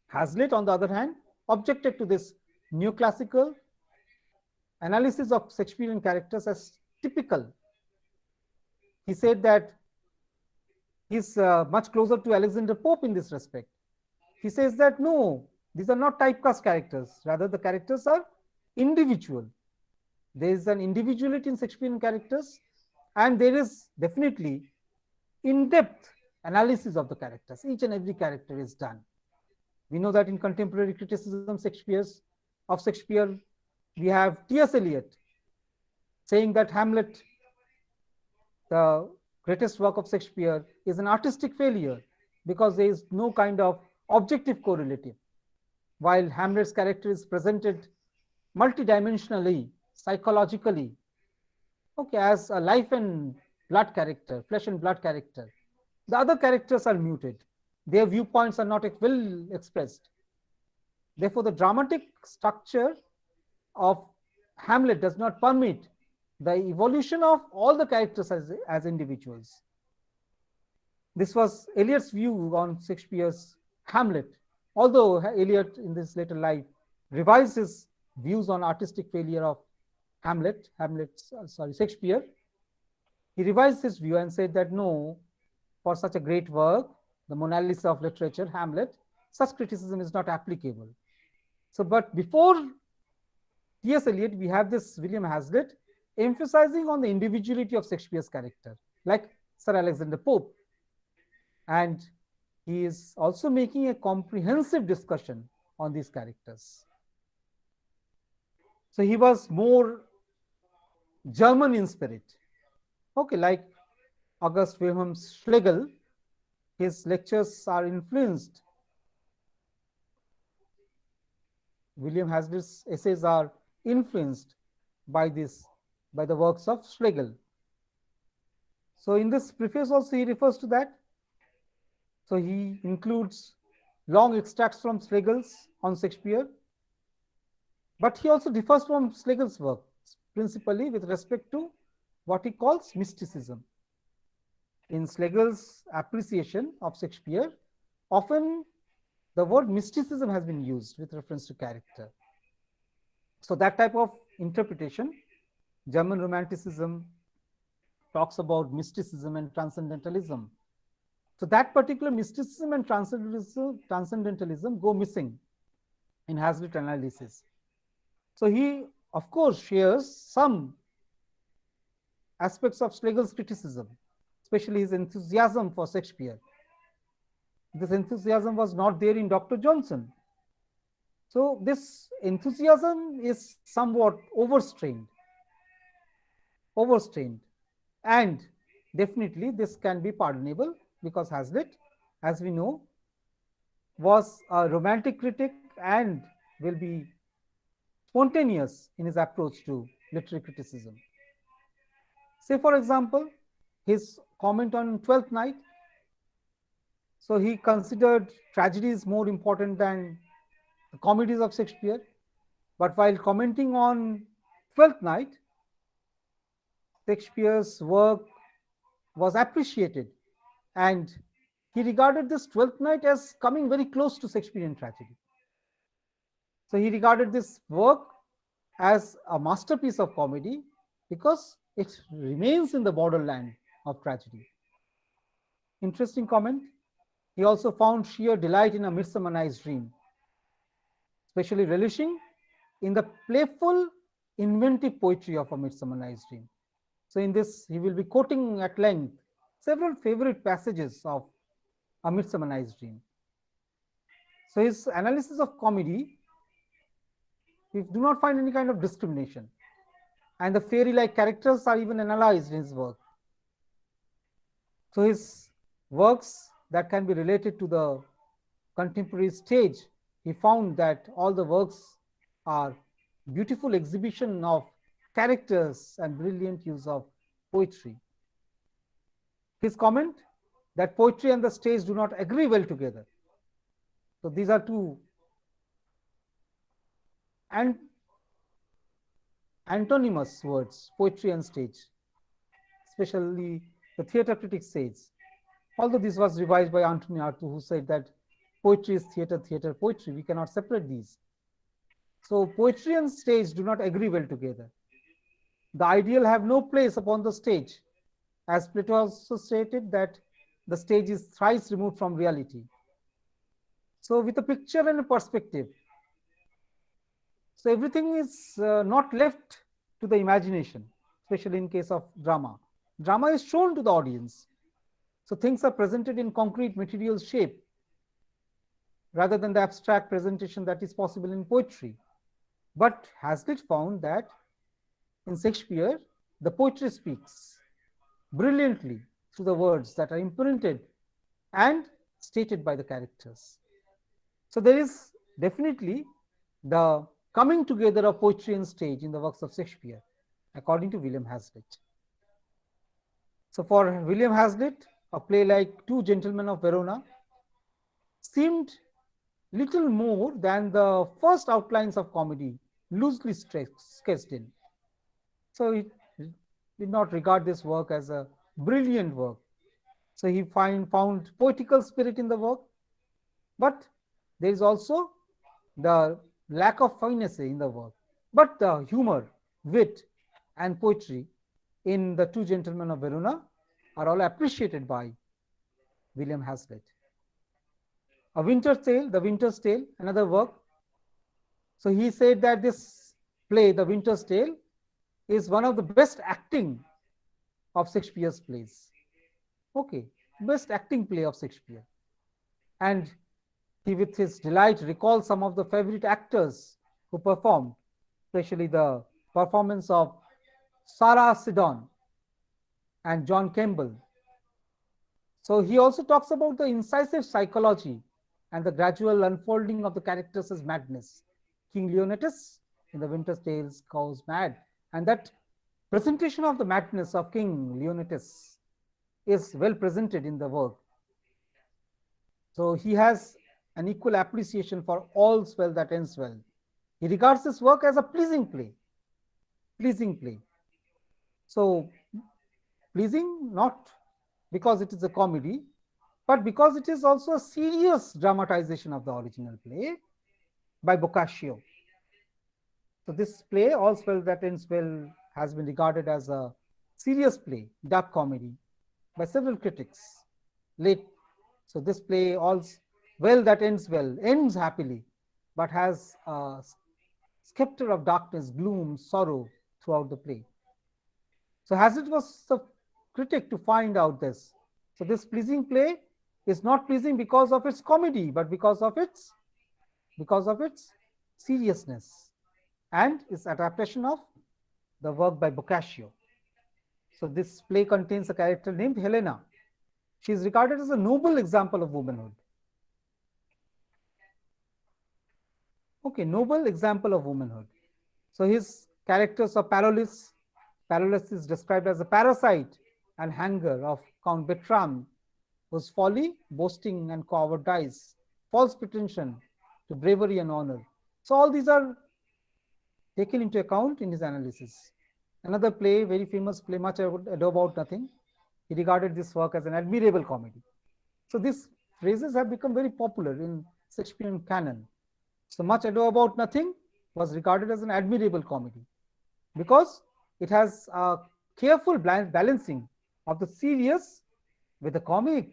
Hazlitt, on the other hand, objected to this neoclassical analysis of Shakespearean characters as typical. He said that he's much closer to Alexander Pope in this respect. He says that no, these are not typecast characters, rather the characters are individual. There is an individuality in Shakespearean characters, and there is definitely in-depth analysis of the characters. Each and every character is done. We know that in contemporary criticism of Shakespeare, we have T.S. Eliot saying that Hamlet, the greatest work of Shakespeare, is an artistic failure because there is no kind of objective correlative. While Hamlet's character is presented multidimensionally, psychologically, okay, as a life and blood character, flesh and blood character, the other characters are muted. Their viewpoints are not well expressed. Therefore, the dramatic structure of Hamlet does not permit the evolution of all the characters as individuals. This was Eliot's view on Shakespeare's Hamlet. Although Eliot, in this later life, revised his views on artistic failure of Shakespeare, he revised his view and said that no, for such a great work, the Mona Lisa of literature, Hamlet, such criticism is not applicable. So, but before T.S. Eliot, we have this William Hazlitt emphasizing on the individuality of Shakespeare's character, like Sir Alexander Pope. And he is also making a comprehensive discussion on these characters. So he was more German in spirit. Okay, like August Wilhelm Schlegel, his lectures are influenced. William Hazlitt's essays are influenced by the works of Schlegel. So in this preface also he refers to that. So he includes long extracts from Schlegel's on Shakespeare, but he also differs from Schlegel's work, principally with respect to what he calls mysticism. In Schlegel's appreciation of Shakespeare, often the word mysticism has been used with reference to character. So that type of interpretation, German Romanticism talks about mysticism and transcendentalism. So that particular mysticism and transcendentalism go missing in Hazlitt analysis. So he, of course, shares some aspects of Schlegel's criticism, especially his enthusiasm for Shakespeare. This enthusiasm was not there in Dr. Johnson. So this enthusiasm is somewhat overstrained, and definitely this can be pardonable because Hazlitt, as we know, was a romantic critic and will be spontaneous in his approach to literary criticism. Say, for example, his comment on Twelfth Night. So he considered tragedies more important than the comedies of Shakespeare. But while commenting on Twelfth Night, Shakespeare's work was appreciated, and he regarded this Twelfth Night as coming very close to Shakespearean tragedy. So he regarded this work as a masterpiece of comedy because it remains in the borderland of tragedy. Interesting comment. He also found sheer delight in A Midsummer Night's Dream, especially relishing in the playful inventive poetry of A Midsummer Night's Dream. So in this, he will be quoting at length several favorite passages of A Midsummer Night's Dream. So his analysis of comedy, we do not find any kind of discrimination, and the fairy-like characters are even analyzed in his work. So his works that can be related to the contemporary stage, he found that all the works are beautiful exhibition of characters and brilliant use of poetry. His comment that poetry and the stage do not agree well together. So these are two antonymous words, poetry and stage, especially the theatre critic says. Although this was revised by Anthony Arthur, who said that poetry is theatre, theatre, poetry. We cannot separate these. So poetry and stage do not agree well together. The ideal have no place upon the stage, as Plato also stated that the stage is thrice removed from reality. So with a picture and a perspective, so everything is not left to the imagination, especially in case of drama. Drama is shown to the audience. So things are presented in concrete material shape rather than the abstract presentation that is possible in poetry. But Hazlitt found that in Shakespeare, the poetry speaks brilliantly through the words that are imprinted and stated by the characters. So there is definitely the coming together of poetry and stage in the works of Shakespeare, according to William Hazlitt. So for William Hazlitt, a play like Two Gentlemen of Verona seemed little more than the first outlines of comedy loosely sketched in. So he did not regard this work as a brilliant work. So he found poetical spirit in the work, but there is also the lack of finesse in the work. But the humor, wit, and poetry in the Two Gentlemen of Verona are all appreciated by William Hazlitt. A Winter's Tale, The Winter's Tale, another work. So he said that this play, The Winter's Tale, is one of the best acting of Shakespeare's plays. Okay, best acting play of Shakespeare. And he, with his delight, recalls some of the favorite actors who performed, especially the performance of Sarah Siddon and John Kemble. So he also talks about the incisive psychology and the gradual unfolding of the characters as madness. King Leonidas in The Winter's Tale goes mad, and that presentation of the madness of King Leonidas is well presented in the work. So he has an equal appreciation for All's Well That Ends Well. He regards this work as a pleasing play. Pleasing play. So pleasing not because it is a comedy, but because it is also a serious dramatization of the original play by Boccaccio. So this play, All's Well That Ends Well, has been regarded as a serious play, dark comedy, by several critics. So this play, All's Well That Ends Well, ends happily, but has a scepter of darkness, gloom, sorrow throughout the play. So Hazlitt was the critic to find out this. So this pleasing play is not pleasing because of its comedy, but because of its seriousness and its adaptation of the work by Boccaccio. So this play contains a character named Helena. She is regarded as a noble example of womanhood. Okay, noble example of womanhood. So his characters are Parolles. Parolles is described as a parasite and hanger of Count Bertram, whose folly, boasting, and cowardice, false pretension to bravery and honor. So all these are taken into account in his analysis. Another play, very famous play, Much Ado About Nothing. He regarded this work as an admirable comedy. So these phrases have become very popular in Shakespearean canon. So Much Ado About Nothing was regarded as an admirable comedy because it has a careful balancing of the serious with the comic.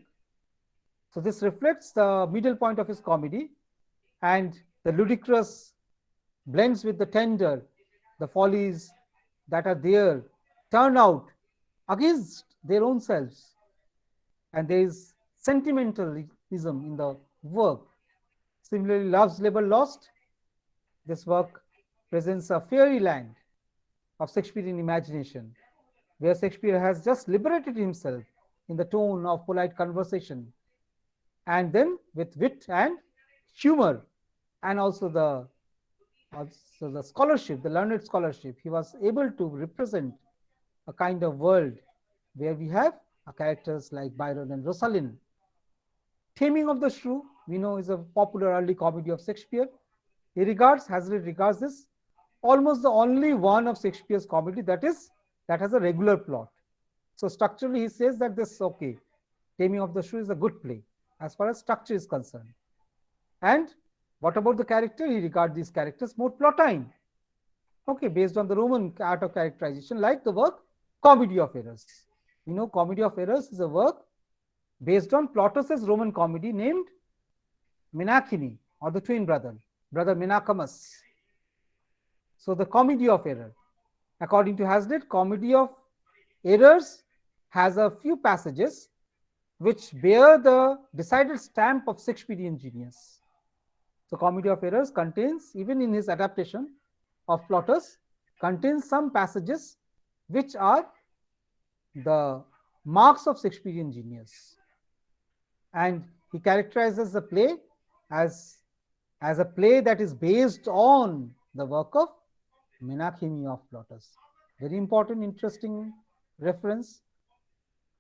So this reflects the middle point of his comedy, and the ludicrous blends with the tender the follies that are there turn out against their own selves, and there is sentimentalism in the work. Similarly, Love's Labour Lost, this work presents a fairyland of Shakespearean imagination, where Shakespeare has just liberated himself in the tone of polite conversation, and then with wit and humor, and also the scholarship, the learned scholarship, he was able to represent a kind of world where we have characters like Byron and Rosalind. Taming of the Shrew, we know, is a popular early comedy of Shakespeare. Hazlitt regards this almost the only one of Shakespeare's comedy that has a regular plot. So structurally, he says that this okay, Taming of the Shrew is a good play as far as structure is concerned. And what about the character? He regards these characters more plotine. Okay, based on the Roman art of characterization, like the work Comedy of Errors. You know, Comedy of Errors is a work based on Plautus's Roman comedy named Menachini, or the twin brother Menachamus. So the Comedy of Error. According to Hazlitt, Comedy of Errors has a few passages which bear the decided stamp of Shakespearean genius. So Comedy of Errors contains, even in his adaptation of Plautus, contains some passages which are the marks of Shakespearean genius. And he characterizes the play as a play that is based on the work of Menachimi of Plautus. Very important, interesting reference.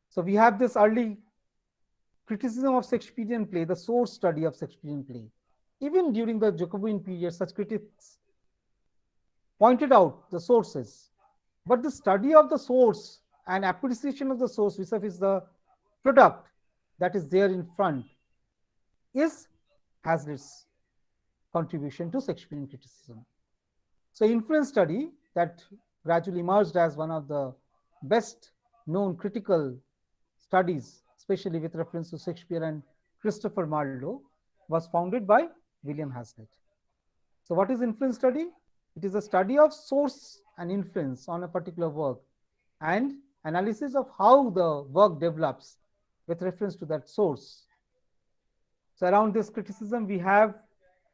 So we have this early criticism of Shakespearean play, the source study of Shakespearean play. Even during the Jacobean period, such critics pointed out the sources. But the study of the source and appreciation of the source vis-a-vis the product that is there in front is Hazlitt's contribution to Shakespearean criticism. So influence study, that gradually emerged as one of the best known critical studies, especially with reference to Shakespeare and Christopher Marlowe, was founded by William Hazlitt. So what is influence study? It is a study of source and influence on a particular work and analysis of how the work develops with reference to that source. So around this criticism, we have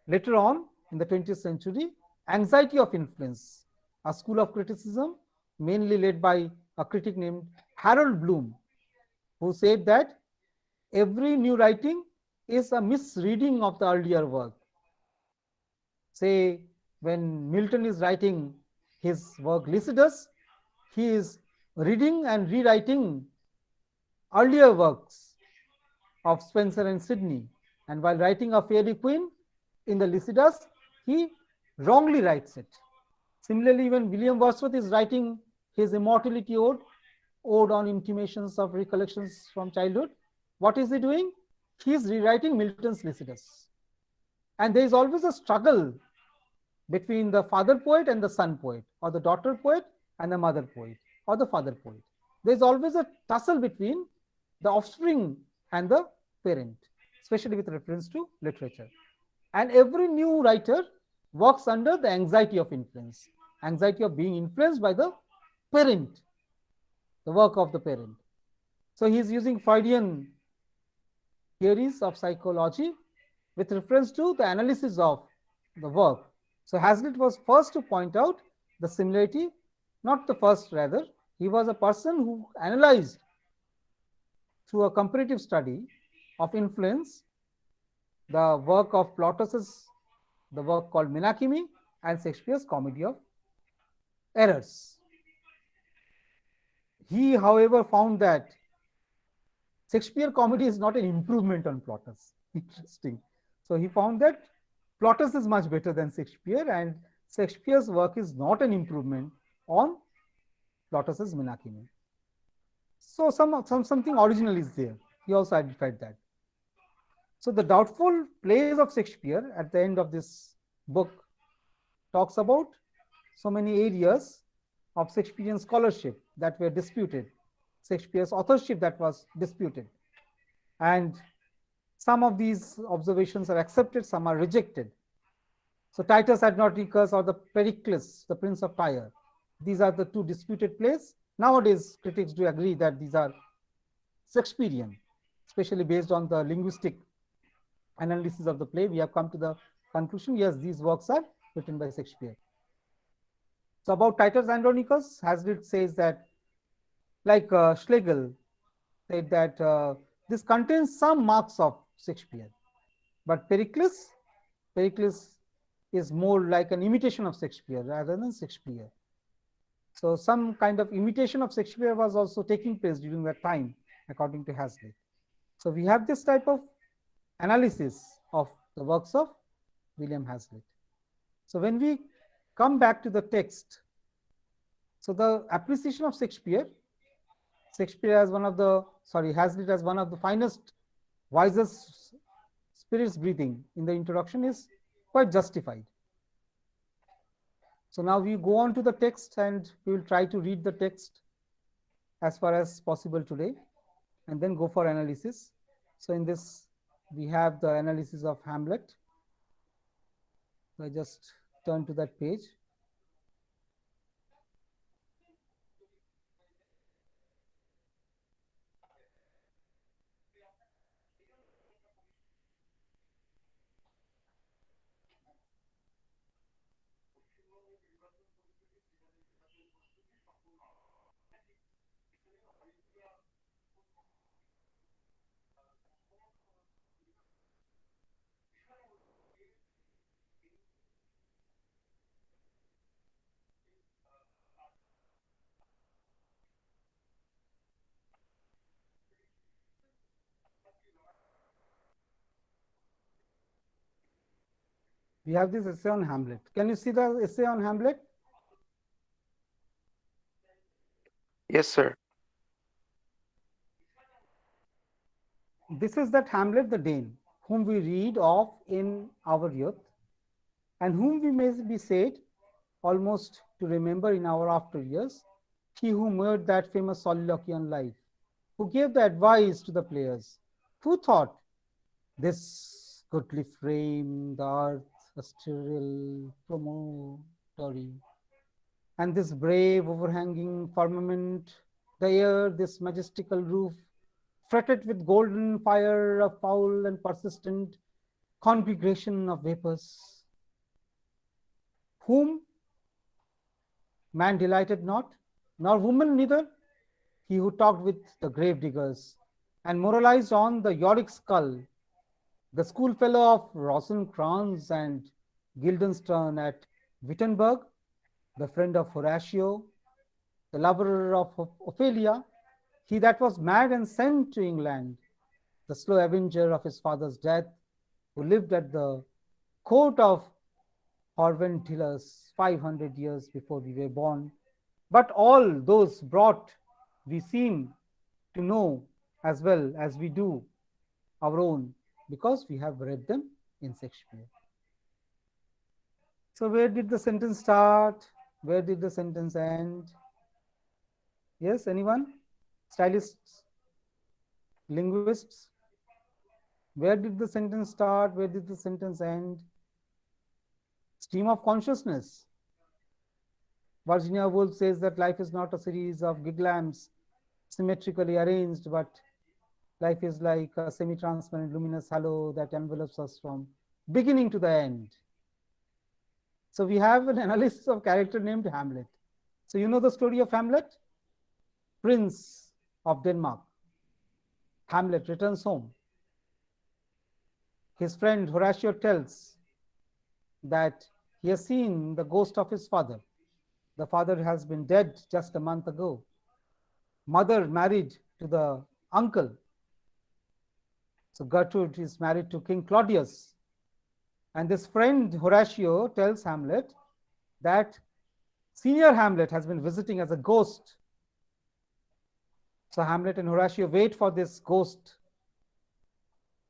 later on in the 20th century, anxiety of influence, a school of criticism mainly led by a critic named Harold Bloom, who said that every new writing is a misreading of the earlier work. Say, when Milton is writing his work Lycidas, he is reading and rewriting earlier works of Spenser and Sidney. And while writing a Fairy Queen in the Lycidas, he wrongly writes it. Similarly, when William Wordsworth is writing his Immortality Ode on intimations of recollections from childhood, what is he doing? He is rewriting Milton's Lycidas. And there is always a struggle between the father poet and the son poet, or the daughter poet and the mother poet, or the father poet. There is always a tussle between the offspring and the parent, especially with reference to literature. And every new writer works under the anxiety of influence, anxiety of being influenced by the parent, the work of the parent. So he is using Freudian theories of psychology with reference to the analysis of the work. So Hazlitt was first to point out the similarity, not the first rather. He was a person who analyzed through a comparative study of influence the work of Plautus's, the work called Menachimi, and Shakespeare's Comedy of Errors. He, however, found that Shakespeare comedy is not an improvement on Plautus. Interesting. So he found that Plautus is much better than Shakespeare, and Shakespeare's work is not an improvement on Plautus's Menachimi. So something original is there. He also identified that. So the doubtful plays of Shakespeare at the end of this book talks about so many areas of Shakespearean scholarship that were disputed, Shakespeare's authorship that was disputed. And some of these observations are accepted, some are rejected. So Titus Andronicus or the Pericles, the Prince of Tyre. These are the two disputed plays. Nowadays, critics do agree that these are Shakespearean, especially based on the linguistic analysis of the play. We have come to the conclusion, yes, these works are written by Shakespeare. So about Titus Andronicus, Hazlitt says that, like Schlegel said that this contains some marks of Shakespeare. But Pericles is more like an imitation of Shakespeare rather than Shakespeare. So some kind of imitation of Shakespeare was also taking place during that time, according to Hazlitt. So we have this type of analysis of the works of William Hazlitt. So when we come back to the text, so the appreciation of Shakespeare as one of the, Hazlitt as one of the finest, wisest spirits breathing in the introduction is quite justified. So now we go on to the text and we will try to read the text as far as possible today and then go for analysis. So in this, we have the analysis of Hamlet. So I just turn to that page. We have this essay on Hamlet. Can you see the essay on Hamlet? Yes, sir. This is that Hamlet the Dane, whom we read of in our youth, and whom we may be said almost to remember in our after years, he who made that famous soliloquy on life, who gave the advice to the players, who thought this goodly frame, the earth, a sterile promontory, and this brave overhanging firmament, the air, this majestical roof, fretted with golden fire, a foul and persistent conflagration of vapors, whom man delighted not, nor woman neither, he who talked with the grave diggers, and moralized on the Yorick skull, the schoolfellow of Rosencrantz and Guildenstern at Wittenberg, the friend of Horatio, the lover of Ophelia, he that was mad and sent to England, the slow avenger of his father's death, who lived at the court of Horventilus 500 years before we were born. But all those brought we seem to know as well as we do our own, because we have read them in Shakespeare. So where did the sentence start? Where did the sentence end? Yes, anyone? Stylists, linguists? Where did the sentence start? Where did the sentence end? Stream of consciousness. Virginia Woolf says that life is not a series of gig lamps symmetrically arranged, but life is like a semi-transparent luminous halo that envelops us from beginning to the end. So we have an analysis of character named Hamlet. So you know the story of Hamlet? Prince of Denmark. Hamlet returns home. His friend Horatio tells that he has seen the ghost of his father. The father has been dead just a month ago. Mother married to the uncle. So Gertrude is married to King Claudius. And this friend Horatio tells Hamlet that senior Hamlet has been visiting as a ghost. So Hamlet and Horatio wait for this ghost.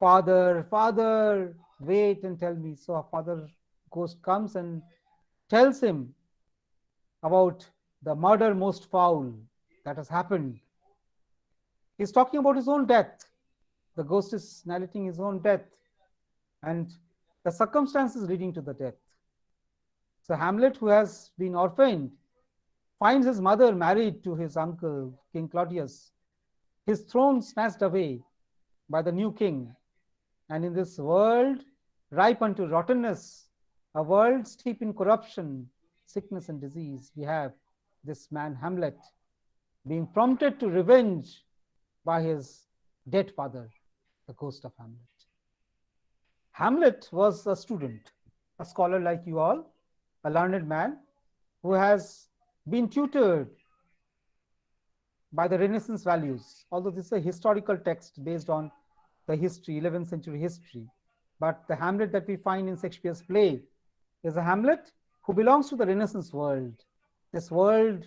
Father, father, wait and tell me. So a father ghost comes and tells him about the murder most foul that has happened. He's talking about his own death. The ghost is narrating his own death and the circumstances leading to the death. So Hamlet, who has been orphaned, finds his mother married to his uncle, King Claudius, his throne snatched away by the new king. And in this world ripe unto rottenness, a world steeped in corruption, sickness, and disease, we have this man Hamlet being prompted to revenge by his dead father, the ghost of Hamlet. Hamlet was a student, a scholar like you all, a learned man who has been tutored by the Renaissance values, although this is a historical text based on the history, 11th century history. But the Hamlet that we find in Shakespeare's play is a Hamlet who belongs to the Renaissance world. This world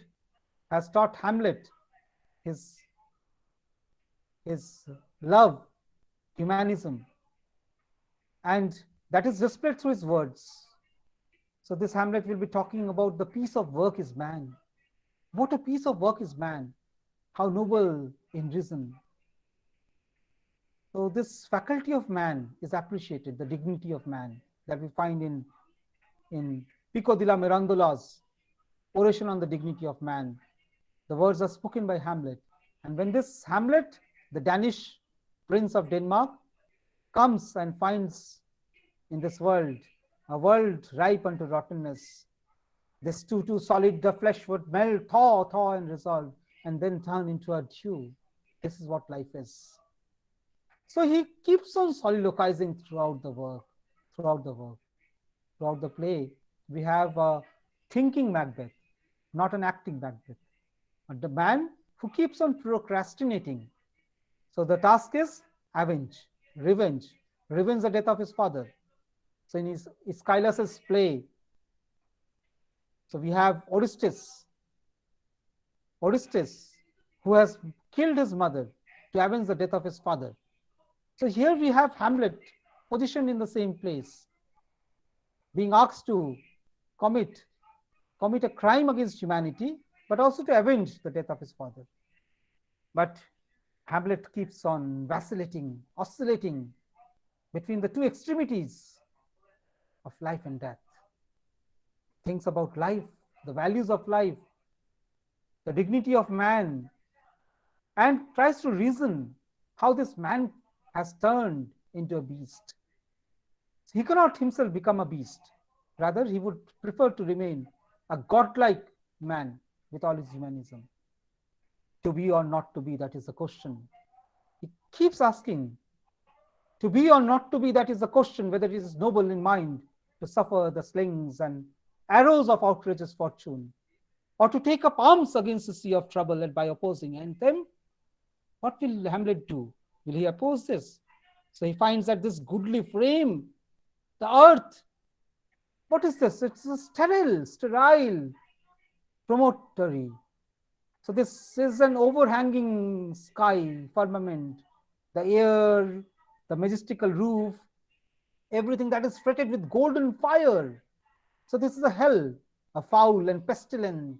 has taught Hamlet his love, humanism, and that is displayed through his words. So this Hamlet will be talking about the piece of work is man. What a piece of work is man. How noble in reason. So this faculty of man is appreciated, the dignity of man that we find in Pico della Mirandola's oration on the dignity of man. The words are spoken by Hamlet. And when this Hamlet, the Danish prince of Denmark, comes and finds in this world a world ripe unto rottenness, this too solid the flesh would melt, thaw and resolve, and then turn into a dew. This is what life is. So he keeps on soliloquizing throughout the work, throughout the play. We have a thinking Macbeth, not an acting Macbeth, but the man who keeps on procrastinating. So the task is revenge the death of his father. So in his Aeschylus's play, so we have Orestes, who has killed his mother to avenge the death of his father. So here we have Hamlet positioned in the same place, being asked to commit a crime against humanity, but also to avenge the death of his father. But Hamlet keeps on vacillating, oscillating between the two extremities of life and death. Thinks about life, the values of life, the dignity of man, and tries to reason how this man has turned into a beast. He cannot himself become a beast. Rather, he would prefer to remain a godlike man with all his humanism. To be or not to be, that is the question. He keeps asking, to be or not to be, that is the question, whether it is noble in mind to suffer the slings and arrows of outrageous fortune, or to take up arms against the sea of trouble and by opposing. And then, what will Hamlet do? Will he oppose this? So he finds that this goodly frame, the earth, what is this? It's a sterile, promontory. So this is an overhanging sky, firmament, the air, the majestical roof, everything that is fretted with golden fire. So this is a hell, a foul and pestilent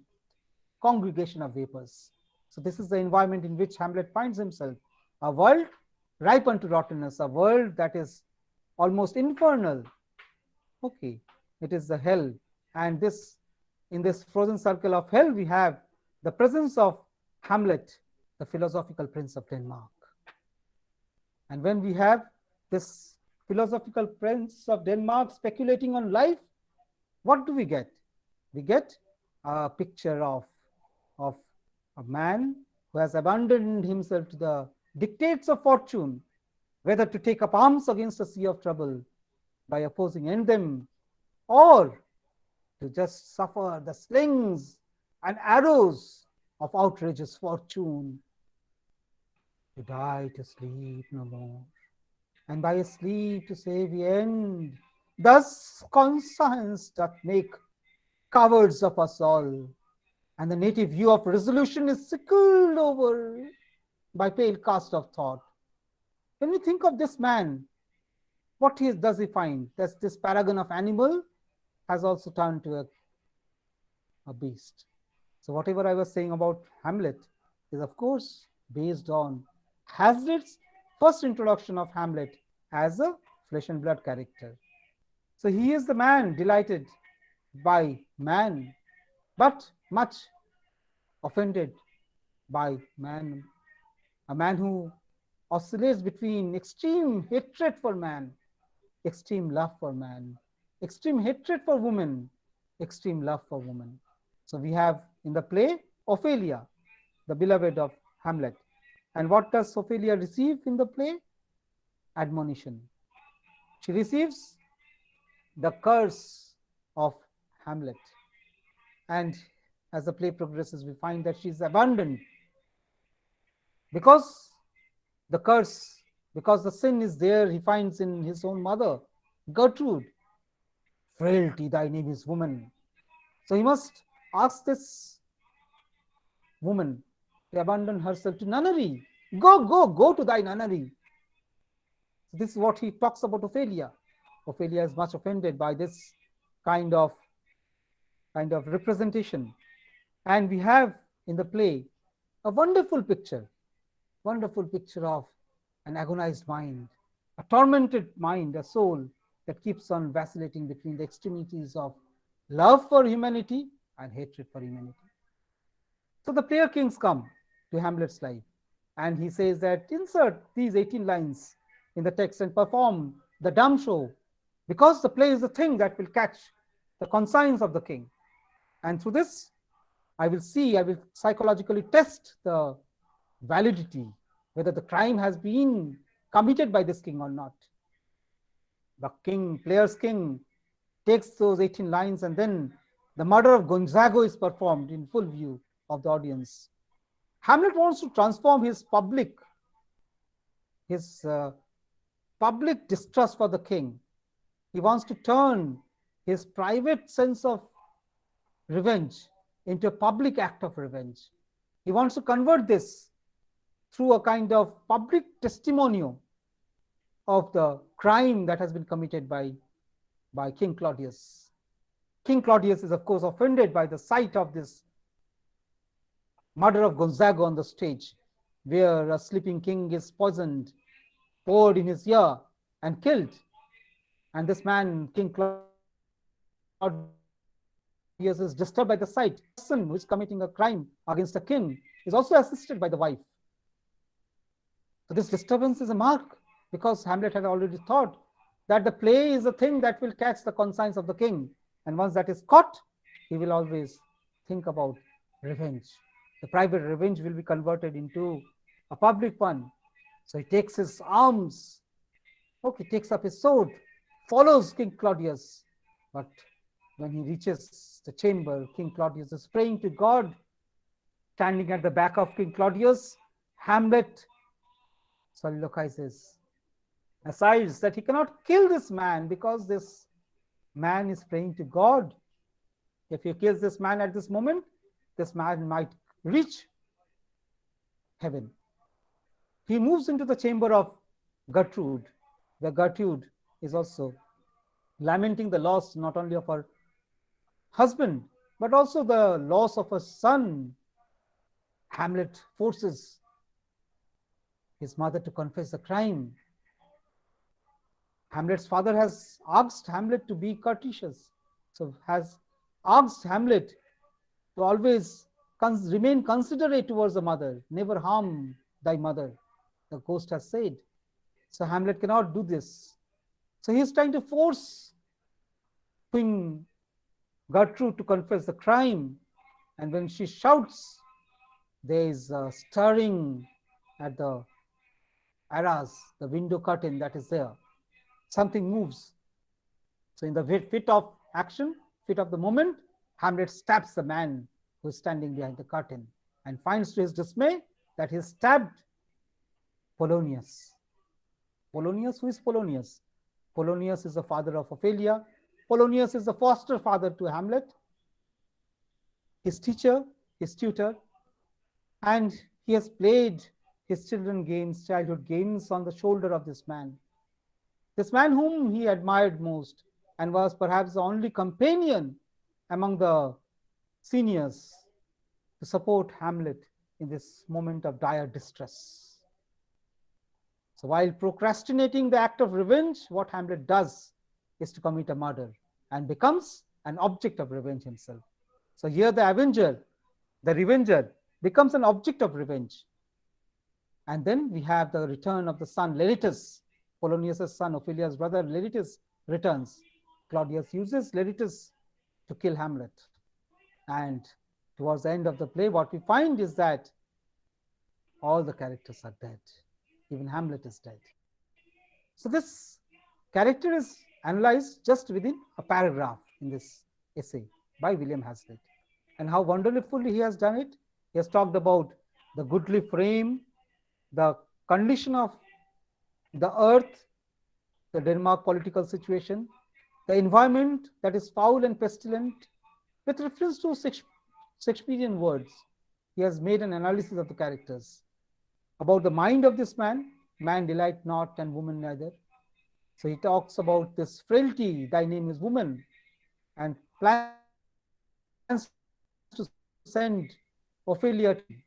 congregation of vapors. So this is the environment in which Hamlet finds himself. A world ripe unto rottenness, a world that is almost infernal. Okay, it is the hell. And this, in this frozen circle of hell, we have the presence of Hamlet, the philosophical prince of Denmark. And when we have this philosophical prince of Denmark speculating on life, what do we get? We get a picture of a man who has abandoned himself to the dictates of fortune, whether to take up arms against a sea of trouble by opposing in them, or to just suffer the slings and arrows of outrageous fortune, to die, to sleep no more, and by a sleep to save the end. Thus conscience doth make cowards of us all, and the native view of resolution is sickled over by pale cast of thought. When we think of this man, what does he find? That this paragon of animal has also turned to a beast. So whatever I was saying about Hamlet is of course based on Hazlitt's first introduction of Hamlet as a flesh and blood character. So he is the man delighted by man, but much offended by man. A man who oscillates between extreme hatred for man, extreme love for man, extreme hatred for woman, extreme love for woman. So we have in the play Ophelia, the beloved of Hamlet. And what does Ophelia receive in the play? Admonition. She receives the curse of Hamlet. And as the play progresses, we find that she is abandoned because the curse, because the sin is there, he finds in his own mother, Gertrude. Frailty, thy name is woman. So he must ask this woman to abandon herself to nunnery. Go to thy nunnery. So this is what he talks about Ophelia. Ophelia is much offended by this kind of representation. And we have in the play a wonderful picture of an agonized mind, a tormented mind, a soul that keeps on vacillating between the extremities of love for humanity and hatred for humanity. So the player kings come to Hamlet's life, and he says that insert these 18 lines in the text and perform the dumb show, because the play is the thing that will catch the conscience of the king. And through this, I will psychologically test the validity, whether the crime has been committed by this king or not. The king, player's king, takes those 18 lines, and then the murder of Gonzago is performed in full view of the audience. Hamlet wants to transform his public distrust for the king. He wants to turn his private sense of revenge into a public act of revenge. He wants to convert this through a kind of public testimonial of the crime that has been committed by King Claudius. King Claudius is, of course, offended by the sight of this murder of Gonzago on the stage, where a sleeping king is poisoned, poured in his ear, and killed. And this man, King Claudius, is disturbed by the sight. The person who is committing a crime against a king is also assisted by the wife. So this disturbance is a mark, because Hamlet had already thought that the play is a thing that will catch the conscience of the king. And once that is caught, he will always think about revenge. The private revenge will be converted into a public one. So he takes his arms, takes up his sword, follows King Claudius. But when he reaches the chamber, King Claudius is praying to God. Standing at the back of King Claudius, Hamlet soliloquizes, asides that he cannot kill this man because this man is praying to God. If he kills this man at this moment, this man might reach heaven. He moves into the chamber of Gertrude, where Gertrude is also lamenting the loss not only of her husband, but also the loss of her son. Hamlet forces his mother to confess the crime. Hamlet's father has asked Hamlet to be courteous, so has asked Hamlet to always remain considerate towards the mother. Never harm thy mother, the ghost has said. So Hamlet cannot do this. So he is trying to force Queen Gertrude to confess the crime. And when she shouts, there is a stirring at the arras, the window curtain that is there. Something moves. So in the fit of action, fit of the moment, Hamlet stabs the man who is standing behind the curtain and finds to his dismay that he stabbed Polonius. Polonius, who is Polonius? Polonius is the father of Ophelia. Polonius is the foster father to Hamlet, his teacher, his tutor, and he has played his childhood games on the shoulder of this man. This man whom he admired most and was perhaps the only companion among the seniors to support Hamlet in this moment of dire distress. So while procrastinating the act of revenge, what Hamlet does is to commit a murder and becomes an object of revenge himself. So here the avenger, the revenger, becomes an object of revenge. And then we have the return of the son, Leonidas, Polonius' son, Ophelia's brother. Leonidas returns. Claudius uses Leonidas to kill Hamlet. And towards the end of the play, what we find is that all the characters are dead. Even Hamlet is dead. So this character is analyzed just within a paragraph in this essay by William Hazlitt. And how wonderfully he has done it. He has talked about the goodly frame, the condition of the earth, the Denmark political situation, the environment that is foul and pestilent. With reference to Shakespearean words, he has made an analysis of the characters. About the mind of this man, man delight not and woman neither. So he talks about this frailty, thy name is woman, and plans to send Ophelia to him.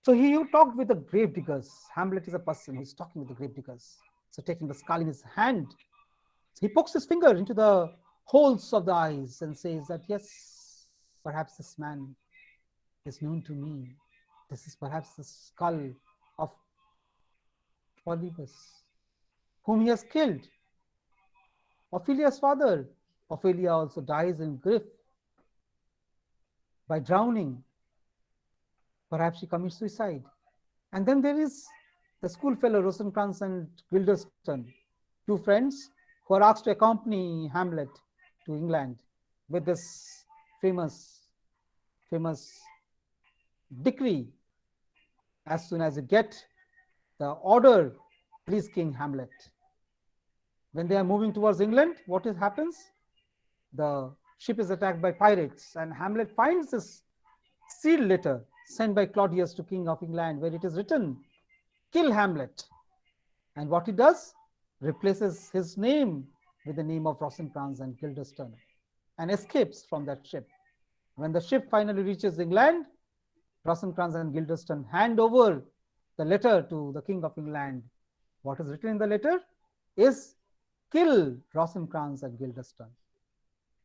So he talked with the grave diggers. Hamlet is a person who's talking with the grave diggers. So taking the skull in his hand, he pokes his finger into the holes of the eyes and says that, yes, perhaps this man is known to me. This is perhaps the skull of Polybus, whom he has killed. Ophelia's father. Ophelia also dies in grief by drowning. Perhaps she commits suicide. And then there is the schoolfellow Rosencrantz and Guildenstern, two friends who are asked to accompany Hamlet to England with this famous decree. As soon as you get the order, please King Hamlet. When they are moving towards England, what happens? The ship is attacked by pirates, and Hamlet finds this sealed letter sent by Claudius to King of England, where it is written, kill Hamlet. And what he does? Replaces his name with the name of Rosencrantz and Guildenstern and escapes from that ship. When the ship finally reaches England, Rosencrantz and Guildenstern hand over the letter to the King of England. What is written in the letter is kill Rosencrantz and Guildenstern.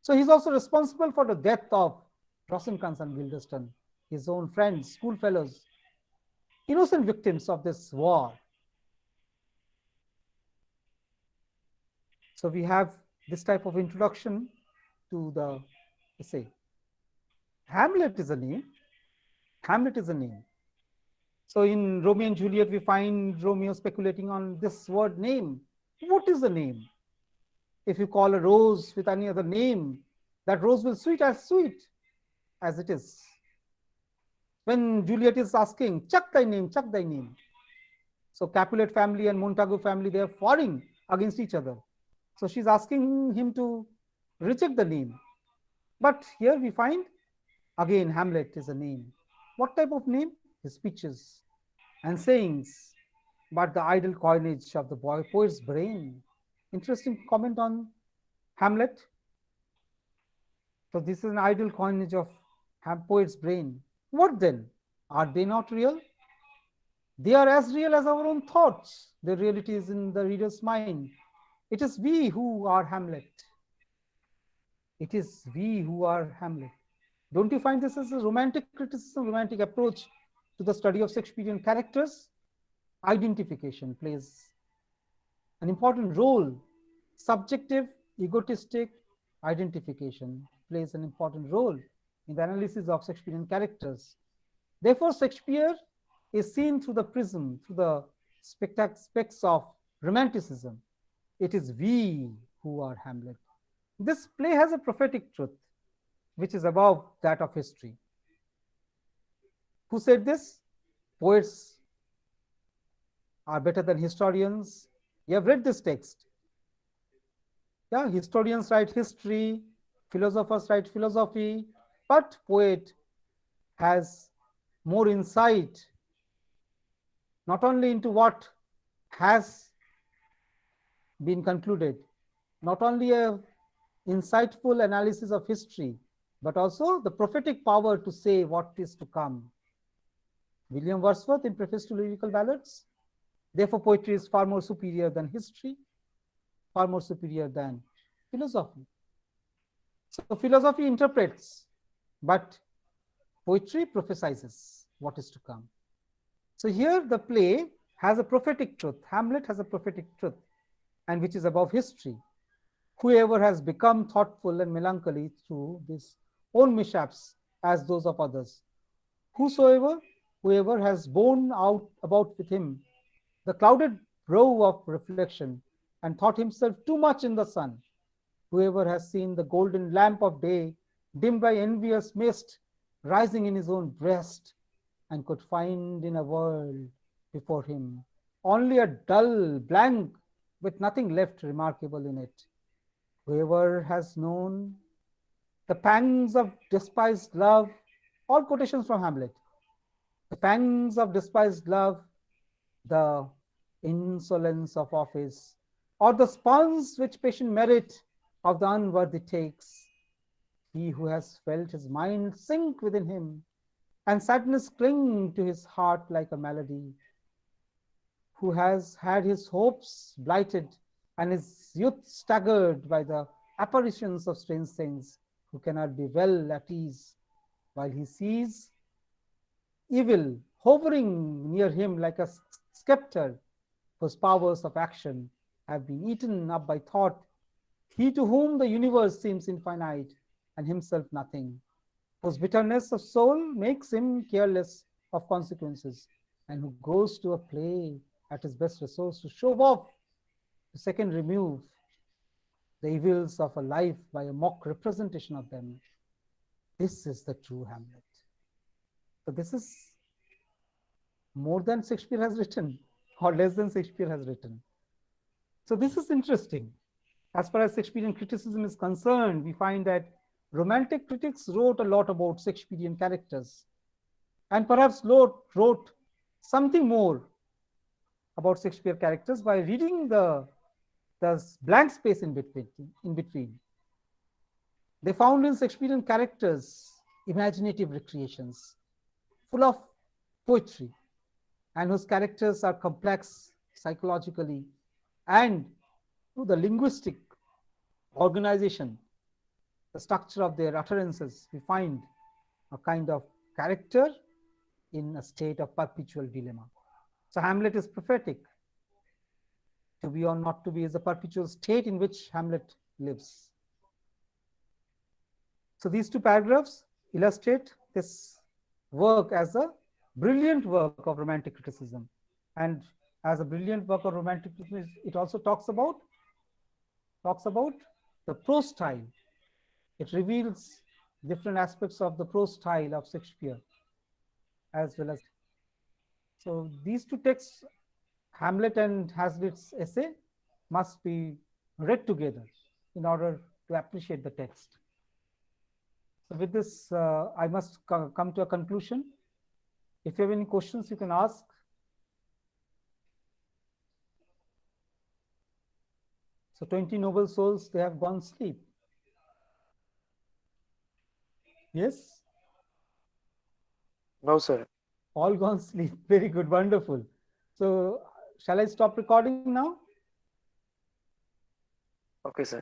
So he's also responsible for the death of Rosencrantz and Guildenstern, his own friends, schoolfellows, innocent victims of this war. So we have this type of introduction to the essay. Hamlet is a name. Hamlet is a name. So in Romeo and Juliet, we find Romeo speculating on this word name. What is the name? If you call a rose with any other name, that rose will sweet as it is. When Juliet is asking, chuck thy name, chuck thy name. So Capulet family and Montagu family, they are fighting against each other. So she's asking him to reject the name. But here we find, again, Hamlet is a name. What type of name? His speeches and sayings, but the idle coinage of the poet's brain. Interesting comment on Hamlet. So this is an idle coinage of poet's brain. What then? Are they not real? They are as real as our own thoughts. The reality is in the reader's mind. It is we who are Hamlet. It is we who are Hamlet. Don't you find this as a romantic criticism, romantic approach to the study of Shakespearean characters? Identification plays an important role. Subjective, egotistic identification plays an important role in the analysis of Shakespearean characters. Therefore, Shakespeare is seen through the prism, through the specks of romanticism. It is we who are Hamlet. This play has a prophetic truth, which is above that of history. Who said this? Poets are better than historians. You have read this text. Yeah, historians write history, philosophers write philosophy, but poet has more insight, not only into what has been concluded, not only a insightful analysis of history, but also the prophetic power to say what is to come. William Wordsworth in Preface to Lyrical Ballads. Therefore, poetry is far more superior than history, far more superior than philosophy. So philosophy interprets, but poetry prophesizes what is to come. So here the play has a prophetic truth. Hamlet has a prophetic truth, and which is above history. Whoever has become thoughtful and melancholy through his own mishaps as those of others. Whosoever, whoever has borne out about with him the clouded brow of reflection and thought himself too much in the sun. Whoever has seen the golden lamp of day dimmed by envious mist rising in his own breast, and could find in a world before him only a dull blank with nothing left remarkable in it. Whoever has known the pangs of despised love, all quotations from Hamlet, the pangs of despised love, the insolence of office, or the spurns which patient merit of the unworthy takes. He who has felt his mind sink within him, and sadness cling to his heart like a malady, who has had his hopes blighted and his youth staggered by the apparitions of strange things, who cannot be well at ease, while he sees evil hovering near him like a scepter, whose powers of action have been eaten up by thought, he to whom the universe seems infinite and himself nothing, whose bitterness of soul makes him careless of consequences, and who goes to a play at his best resource to show off, to second remove the evils of a life by a mock representation of them. This is the true Hamlet. So this is more than Shakespeare has written, or less than Shakespeare has written. So this is interesting. As far as Shakespearean criticism is concerned, we find that Romantic critics wrote a lot about Shakespearean characters, and perhaps wrote something more about Shakespeare characters by reading the blank space in between. They found in Shakespearean characters imaginative recreations, full of poetry, and whose characters are complex psychologically, and through the linguistic organization, the structure of their utterances, we find a kind of character in a state of perpetual dilemma. So Hamlet is prophetic. To be or not to be is a perpetual state in which Hamlet lives. So these two paragraphs illustrate this work as a brilliant work of romantic criticism. And as a brilliant work of romantic criticism, it also talks about the prose style. It reveals different aspects of the prose style of Shakespeare as well as. So these two texts, Hamlet and Hazlitt's essay, must be read together in order to appreciate the text. So with this, I must come to a conclusion. If you have any questions, you can ask. So 20 noble souls, they have gone sleep. Yes? No, sir. All gone sleep. Very good, wonderful. So shall I stop recording now? Okay, sir.